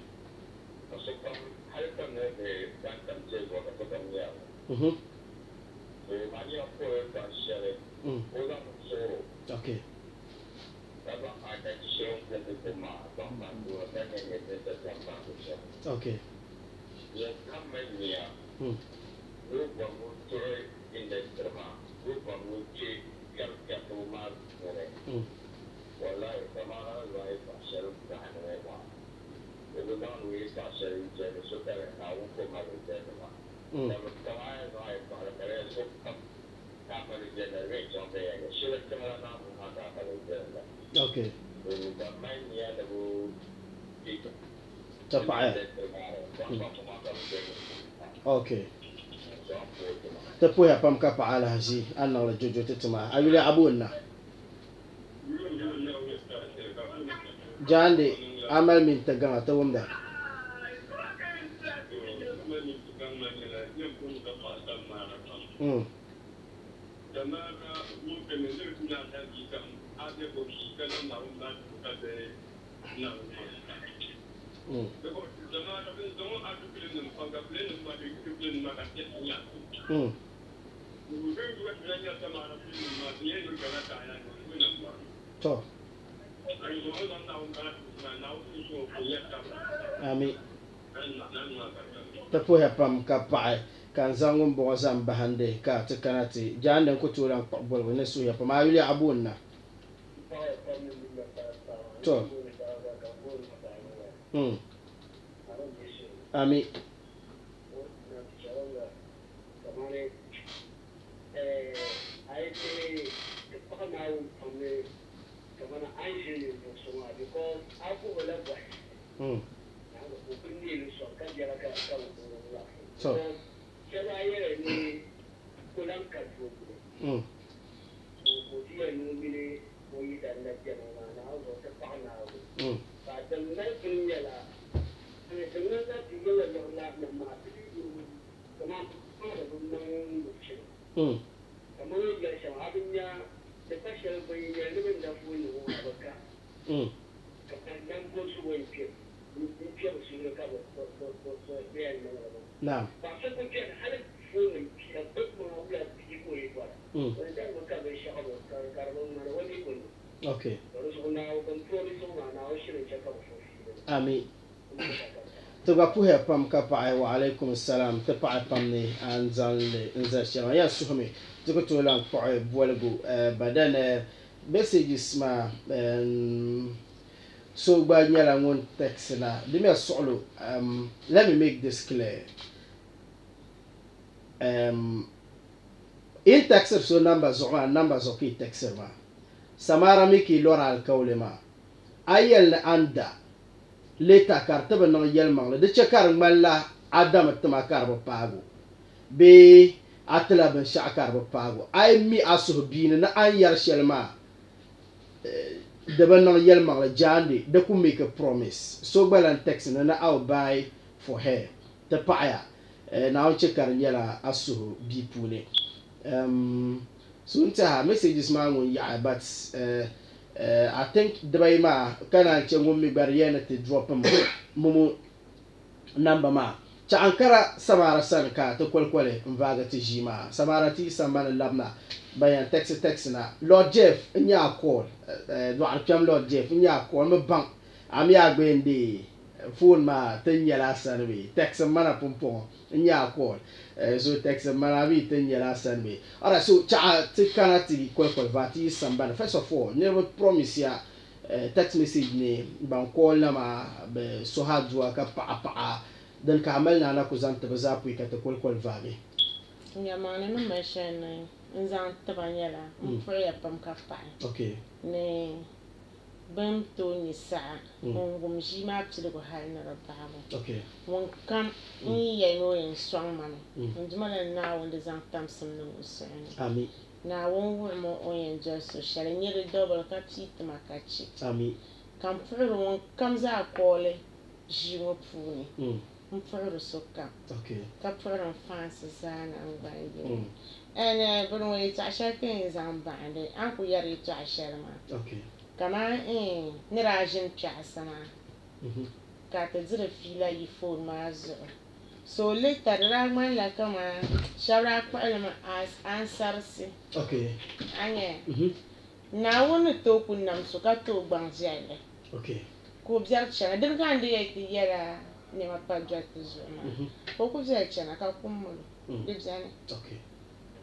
Okay. Okay. Okay. Tepae. Okay. Tepuya pam ka paala haji anna la jojo tetuma ayule abunna. Jande amal min tagama tawumda. To. Ami. Tepuya pam ka pae kan zangum bo zam bahande ka te kanati jande ko turan bolbo ne suya pam ayule abunna. To. Ami. So. Naam. Okay. Ami. Tuga puhe pam ka pae wa alaikum salam te pae pam ni an zanle nza shama ya suhme tuga to lan pae bolgo badan messages ma so gba nyala ngon text na di me solo let me make this clear. In text so numbers okay text ma samara miki lora al kawlema ayel anda leta kartaba no yel mangle de chekar malla adam tama karbo pago be atla ben shakar bo pago ay mi asu bin na an yar shelma de ban no yel mangle jandi de ku make a promise so balan text na I'll buy for her the paya na chekar yela asu bi pune so nta messages ma ngon ya but I think the ma kana chengum mi barriere to drop mumu number ma cha ankara samara sanka to kwalkwale mvaga ti jima samara ti sambana labna bayan text na Lord Jeff nya call do arpam Lord Jeff nya call me bank ami agbende phone ma tenyala sanwe text mana pompon nya call so text mana bi tenyala sanwe alright so cha tikana ti kwalkwal vati sambana first of all never promise ya text message ni ban call na ma be so hadwa ka pa dan ka amalna na ku zanta ba za ku ka ta kwalkwal vami ya mana no meshen nzan tabanyala mfreya pam ka pa okay ne bam to ni sa ngum jima psile ko halna rabamo okay won kam ni ye no en swang man ndumala na won de zan tam sim no usen ami na won wo mo on just so shale ni de double ka tit makachi ami kam fero won kam za kole jiwo puni mfero soka okay ka fero fans zana ngbangi but when it's a shaking zambande anku yari to a sherma okay kama ni rajin chasama ka ta zira fila yi phone mazo so later ragman la kama shara kwalma as ansarsi okay anye na woni to kunnam so ka to gbanjale okay ko biar chana din kan de yake yara ne ma pa jot zuma ko ko biar chana ka kumulu dibzane okay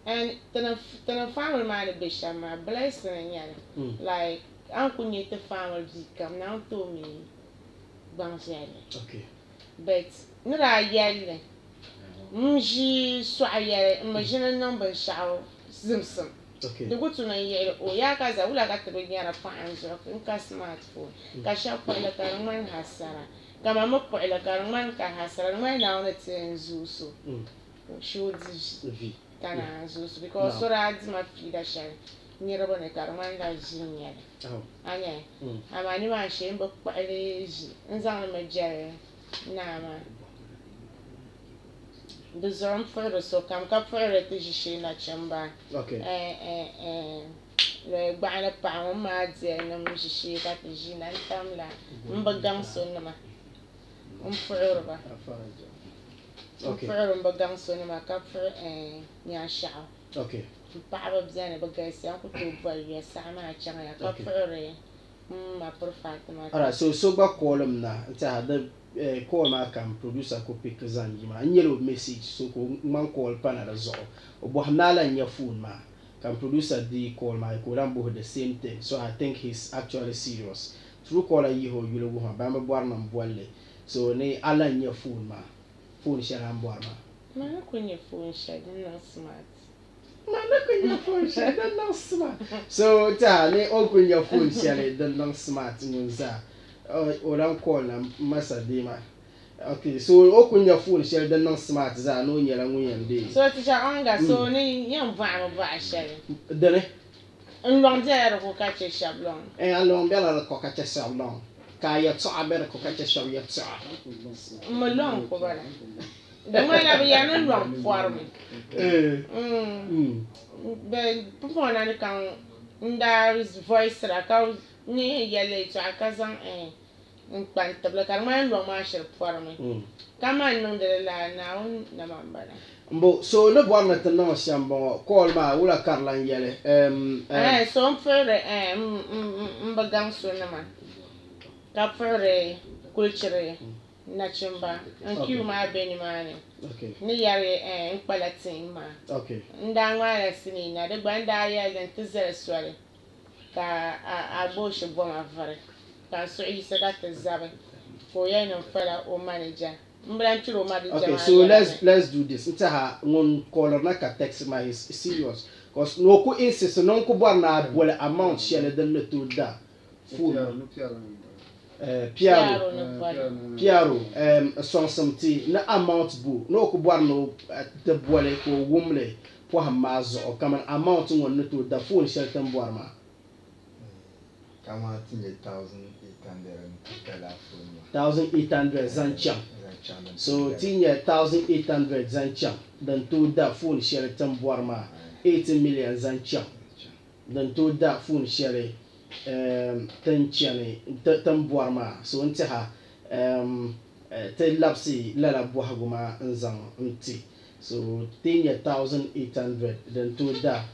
and then family man be shama blessing yani like an ku nya ti faama bi kam na an to mi gbanʒɛli okay but ni daa yɛlli n ʒi sɔɣu yɛli n mi ʒini niŋ binshɛɣu zimsim okay di ku tu ni yiɣili o yaa ka za wula ka ti bi nyɛra paɣa zuɣu n ka smartphone ka shɛba kpuɣili ka di ŋmani hasara ka ma mi kpuɣili ka di ŋmani ka hasara di ŋmani naawuni ti yɛn zuui so shi o di vi ka naan zuui so because so daa dima fiida shɛli niriba ni ka di ŋmani la ʒi n nyɛli a nyɛ amaa ni maa shee n bi kpuɣili ʒi n zaŋ mi jɛli naa maa di zuɣu n puɣiri so kam ka puɣiri ti ʒi shee nachimba gbaɣili paɣa ŋun maa diɛli ni ŋun ʒi shee ka ti ʒi na n tam la n bi gaŋ so nima n puɣiri ba n puɣiri n bi gaŋ so nima ka puɣi nyaanshaɣu paɣaba bɛni bi galisiya n ku tooi boli yuya saɣa maa chaŋ ya ka puɣiri ma piri Fatima. Alright, so gba kɔɔlim na n tiɛha di kɔɔl maa kam producer ku pick zaŋ yi maa n nyɛla o message so ko ŋman kɔɔl pa na di zuɣu o bɔhim naa la n nyɛ phone maa kam producer di kɔɔl maa ka o lan buhi the same thing so I think he's actually serious true caller yi ho yuli wuhima ban bi bɔri nim bolli so ni a lan nyɛ phone maa phone shɛli an bɔri maa. Ma na ku nyɛ phone shɛli din niŋ smart. So ni o ku nyɛ phone shɛli din niŋ smart ŋun zaa o lan call na masa dee ma okay so o ku nyɛ phone shɛli din niŋ smart zaa ni o nyɛla ŋun yɛn dee. So teacher onga so ni yɛn bɔɣimi bɔɣa shɛli. Dini. N lɔŋ bɛla di ko ka chɛ shɛba lɔŋ. N lɔŋ bɛla di ko ka chɛ shɛba lɔŋ ka yɛltɔɣa bɛ di ko ka chɛ shɛba yɛltɔɣa. N mi lɔŋ ko bala. Di ŋmanila bi yɛn ni lɔŋ pɔrimi. Pupuɣi na ni kan n daa voisira ka ni yɛli yɛltɔɣa ka zaŋ n kpan tibili ka di ŋmani lɔŋ maa shɛli pɔrimi. Ka man niŋdi la Naawuni nama n bala. Mbo so ni bɔri ni ti niŋ shɛm bɔŋɔ call maa wula kari lan yɛli. So n puɣiri n bi gaŋ so nima ka puɣiri kulichiri nachimba n kiw maa bɛ nimaani ni yɛri n kpala tiin maa n daa ŋmaala sinii na di gba n daa yɛli n ti zali soli ka a gbooi shi bɔma vari ka a suɣu yisi ka ti zabi ka o yɛli nim fala o manager. Okay, so let's do this. Ntaha ngon caller na ka text ma is serious. Cause no ku insist no ku bor na bole amount share den le to da. Piaro song something na amount bu no ku bor no de bole ko wumle po ha mazo o kaman amount ngon ne to da phone share tan bor ma. Kama tinye 1,800 $1,800 zancham. So tinye 1,800 zancham. Dan to da phone share tan boarma 80 million zancham. Dan to da phone share tan chane tan boarma. So ntaha te lapsi lala bohaguma nzang nti. So tinye 1,800 dan to da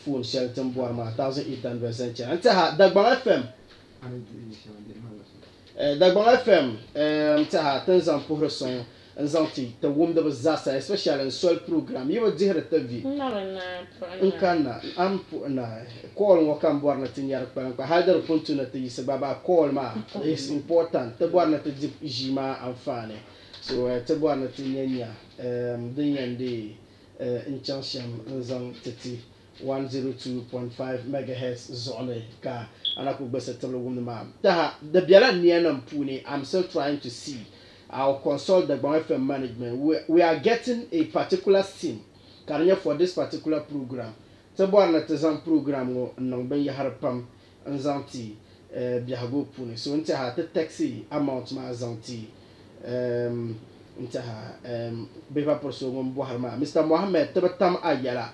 phone share tan boarma 1,800 zancham. Ntaha Dagbang FM. Dagbang FM ntaha tan zang puhri song nzanti te wumdi bi zasa especially sol program yi bi dihiri ti vi nkanna am puhina call ŋɔ kan bɔri ni ti nyɛri kpalinkpa hali di puntu ni ti yisi baba call maa is important ti bɔri ni ti di ʒii maa anfaani so ti bɔri ni ti nyɛ din yɛn di n chaŋ shɛm n zaŋ titi 102.5 megahertz zuɣuli ka ana ku gbisi tibili wumdi maa taha di biɛla niyanim puuni I'm still trying to see. I'll consult the Dagbang FM management. We are getting a particular theme for this particular program. Tabuana Tazan program no ben yaharpam and zanti bihago puni. So intaha the taxi amount ma zanti intaha beva person boharma. Mr. Mohammed tabatam ayala.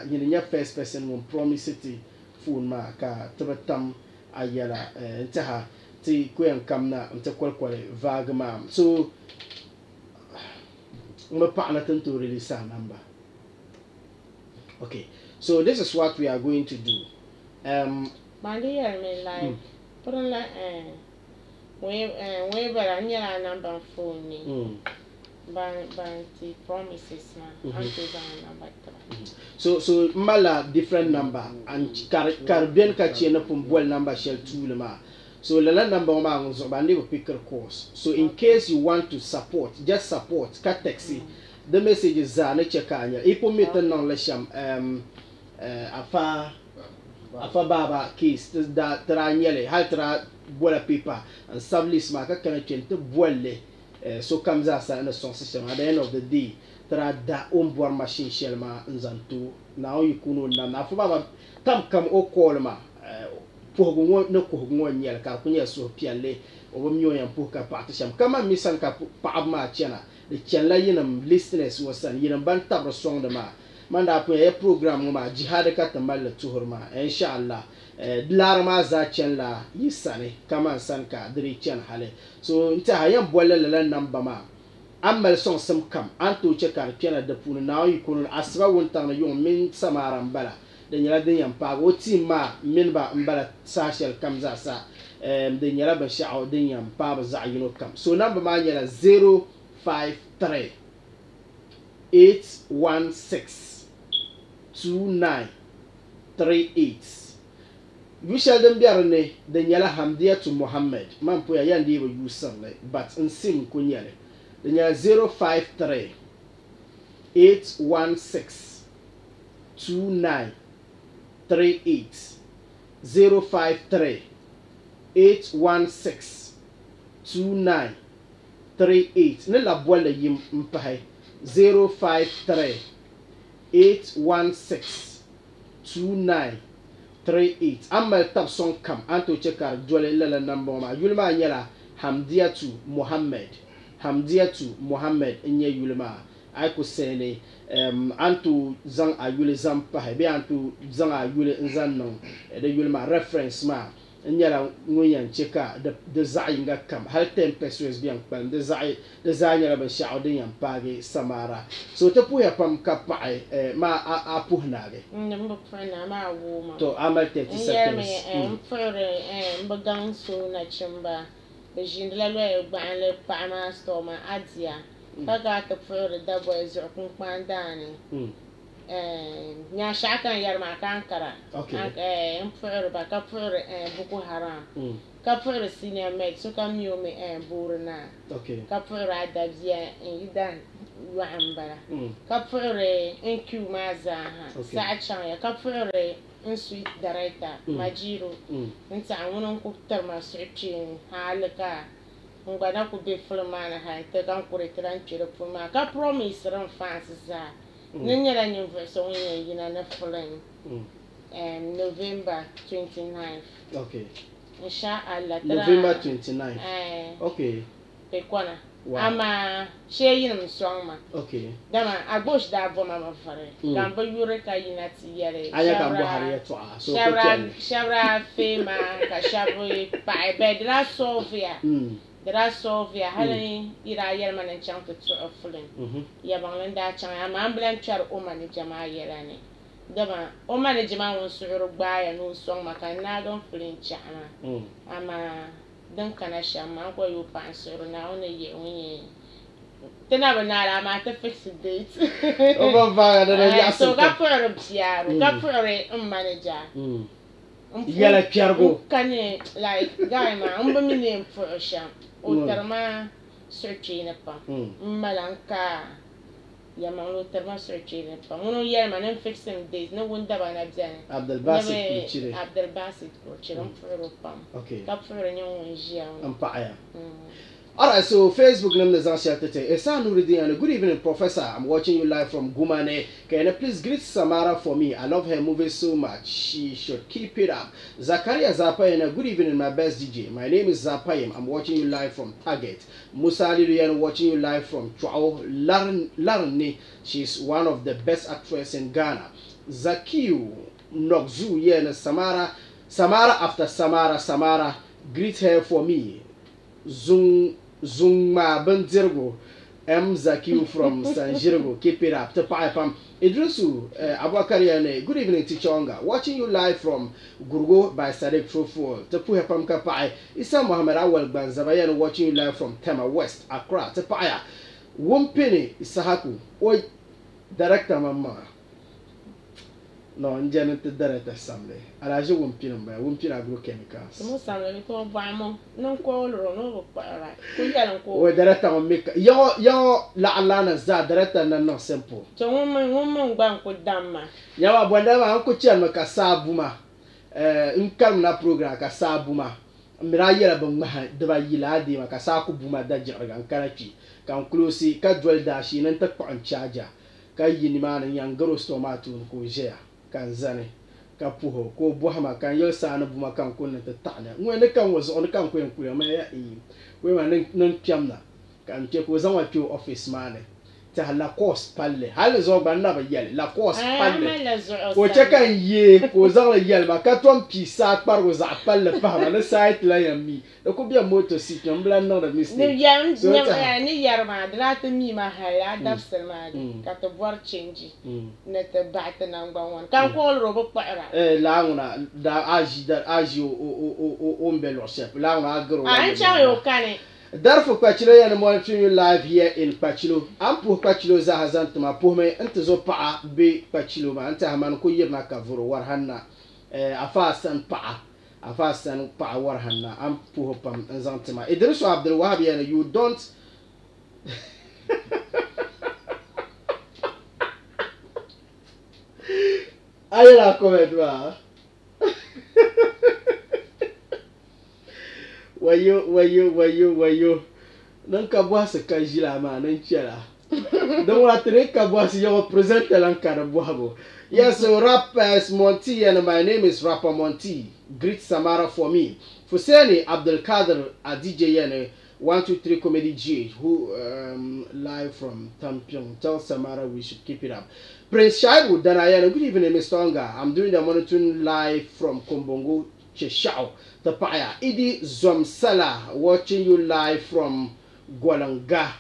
You first person won promise city phone ma ka tabatam ayala intaha. Ti kwen kamna nte kwalkwale vague mam so me partner to release a number. Okay, so this is what we are going to do. Bandiya me like put on like we better nyala number phone ni Banti promises na anto zana batta. So mala different number and Caribbean ka chena pum bol number shell two ma. So la number ma nzo ba ne pick course. So in case you want to support, just support ka taxi. The message is zana chekanya. Ipo meter non le sham afa baba case da tra nyele hal tra bola paper and sublis ma ka kana chente bolle. So comes as a sound system at the end of the day. There da board machine shell ma nzanto. Now you kuno na for baba come o call ma pogo no ko nyel ka kunya so piale o myo yan poka partition kama misan ka pa ma chena the chela yinam listeners wasan yinam ban tabro song de ma manda po e program ma jihad ka tamal tuhurma inshallah larma za chenla yisane kama sanka diri chen hale so nta hayan bolle la namba ma amal son sam kam anto che kar piana de punu na yi kunun asba wonta na yon min samaran bala de nyala de yam pa woti ma min ba mbala sashel kam za sa de nyala ba sha'o de yam pa ba za yino kam so namba ma nyala 053 816 2938 Vishal dem biarne de nyala hamdia to Muhammad man po ya yandi ba yusan le but nsim kunyale de nyala 053 816 2938 053 816 2938 ne la boile yim mpahe 053 816 2938 amma tab son kam anto chekar jole la number ma yulma nyala hamdiatu Muhammad nye yulma ay ko sene anto zang ayule zam pa be anto zang ayule nzan no de yulma reference ma nyala ngoyan cheka de zainga kam hal tem pesos bien pan de zanya ba shaudin yan page samara so to puya pam kapa ma apuhnage Mbo fana ma wo ma to amal 30 seconds fere mbagang so na chimba be jindla lo gbanle pa ma stoma adia kaga to fere da boy zo kun pandani nya shaka yarma kankara fere ba ka fere Boko Haram ka fere senior med so kam yo me burna ka fere adabia idan wa ambara ka fere NQ maza sa chan ka fere un suite director majiro nta wonon ko terma suci halaka ngana ko be fulmana ha te kan ko retran chiro puma ka promise ran fans za nyanyala nyumverso yina na fulan November 29th inshallah November 29th okay pekwana ama sheyin msongma dama agbosh da boma mafare gambo yure ka yinati yare aya gambo hariya to so shabra fema ka shabwe pa bedra sofia dra sofia halani ira yelman en chang to fulen ya banglan da chang ama amblan char o mani jamaa yerane dama o mani jamaa won suuru gbaaya no songma kan na don fulen chama ama dan kana shama ko yo pansoro na ona ye onye tena banara ma ta fix date o ba vaga da ya so ga fere piaro ga fere manager yala piargo kane like guy ma umba mini for sham o terma searching pa malanka ya manglo terma searching pa ngono yer ma nan fixing date no wunda ba na bjane Abdel Basit ko chiram fere pam ka fere nyon jia ampaya. Alright, so Facebook name is Ansha Tete. Esa Nuruddin, good evening, Professor. I'm watching you live from Gumane. Can you please greet Samara for me? I love her movie so much. She should keep it up. Zakaria Zapayem, good evening, my best DJ. My name is Zapayem. I'm watching you live from Target. Musa Lilian, watching you live from Chwao Larni. She's one of the best actresses in Ghana. Zakiu Nokzu, yeah, Samara after Samara, greet her for me. Zungma Bendirgo, M. Zakiu from San Jirgo, keep it up. Tepayapam Idrisu Abwakariane, good evening, Tichonga. Watching you live from Gurgo by Sadek Trofo. Tepuyapam Kapai, Isa Mohammed Awal Banzabayan, watching you live from Tema West, Accra. Tepaya Wumpini Isahaku o director mamma no njani te director samle alaje wumpini mba wumpini agrochemicals mo samle ko ba mo non ko lo no ba ra ko yalan ko o director mamika yo la alana za director na simple to mo ngban ko damma yawa bonda ma ko chian ka sabuma nkam na program ka sabuma mira yela ban ma da ba yila di ma ka sa ku buma da jirga kana ki kan close ka dwel da shi nan ta kwan charger ka yini ma nan yangaro tomato ko jeya kan zane ka puho ko bohama kan yel sa na buma kan ko nan ta tana ngwe kan wazo on kan ko en ku ma ya we ma nan pyamna kan ke ko zan wa ki office ma ne ta la course palle hal zo ban na ba yel la course palle ko che kan ye ko zan la yel ma ka tom pisa par go za palle pa ma na site la yami da ko biya moto si kan blan no da mistake ni yam ni yarma da ta mi ma haya da selma ka to bor change ne te ba ta nan gban wan kan ko ro bo para la nguna da aji o mbelo chef la nguna agro an cha yo kane Darfo Pachilo yana monitoring you live here in Pachilo. Ampu Pachilo za hazantuma puhme ente zo paa be Pachilo ma ente haman ko yirna ka vuro warhanna afasan paa warhanna ampu hopam nzantuma. Idrisu Abdul Wahab yana you don't ayla comment ba wayo nan ka boise ka jila ma nan chela don wa tre ka boise yo present lan ka da boabo yes rappers Monty and my name is Rapper Monty. Greet Samara for me. Fuseni Abdul Kader a DJ yana 123 Comedy G who live from Tampyong. Tell Samara we should keep it up. Prince Shaibu Danayana, good evening Mr. Onga. I'm doing the monitoring live from Kombongo Cheshao, Tapaya. Idi Zomsala watching you live from Gwalanga.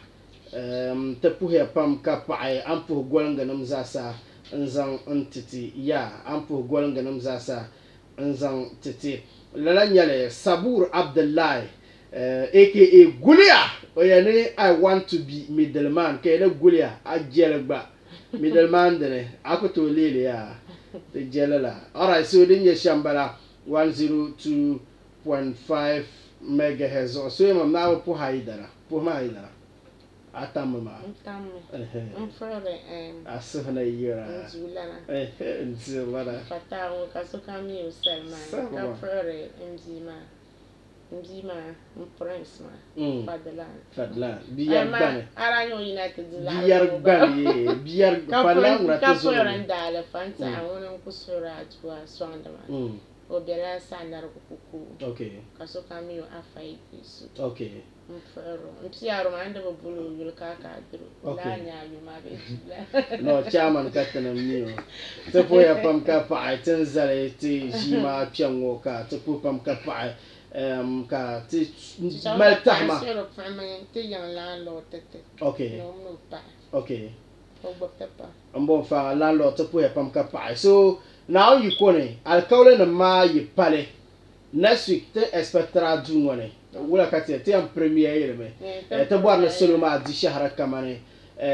Tapuhe pam kapai ampu Gwalanga namzasa nzang ntiti ya ampu Gwalanga namzasa nzang titi. Lalanyale Sabur Abdullahi aka Gulia. Oyane I want to be middleman. Kene Gulia ajelba middleman dene akoto lele ya the jelala. Alright, so then you shambala 102.5 megahertz or so mam na po haidara atamma mfore asana yira nzulana fatawo kasoka mi uselma ka fore Mzima prince ma Fadlan biyar bane aranyo United biyar falan ka fore ndale fanta awon kusura atwa swanda ma obera sanar kuku okay kasoka mi afai isu okay mfero mpiaro manda bobulu yulka kadru la nyaami ma be no chairman katana mniyo tepo ya pam ka pa tenzale ti jima piango ka tepo pam ka pa ka ti mal tahma okay okay ambo fa landlord tepo ya pam ka pa so now you kone alkawle na ma yi pale next week te expectera dungone wala kati te am premier yele te boar na soloma di shahara kamane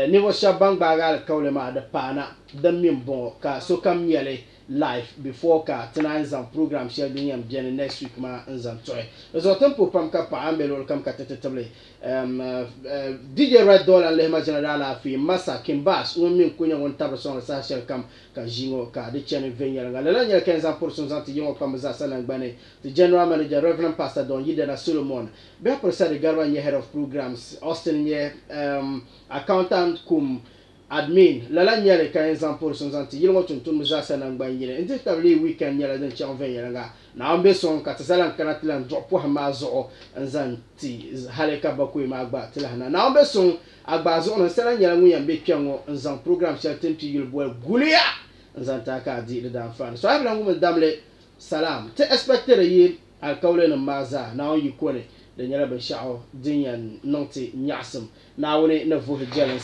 niveau shabang bagal kawle ma da pana da mimbo ka so kam yele live before ka tonight program share din yam bien next week ma nzam toy so tempo pam ka pa ambelol kam ka teteble DJ Red Dollar le ma general afi masa kimbas on min kunya won tabson sa shel kam ka jingo ka de chene venyal ngala la nyel 15% zanti yongo kam za sanan gbane the general manager Reverend Pastor Don Yidena Solomon be professor de Garwan head of programs Austin ye accountant kum admin lala nyere ka 15% zanti yilmo tuntun za sanan gbane ndi tabli weekend nyela den chan venyal nga na ambe son ka tsalan kanatlan drop wa ma zo nzanti haleka bakwe ma agba tilana na ambe son agba zo on sala nyala ngu yambe kyango nzan program sheltem ti yulbo gulia nzanta ka di da fan so abla ngu damle salam te expecter yi alkawle na maza na on yikone da nyala ban sha'o dinyan nonti nyasum na woni na vuh jealous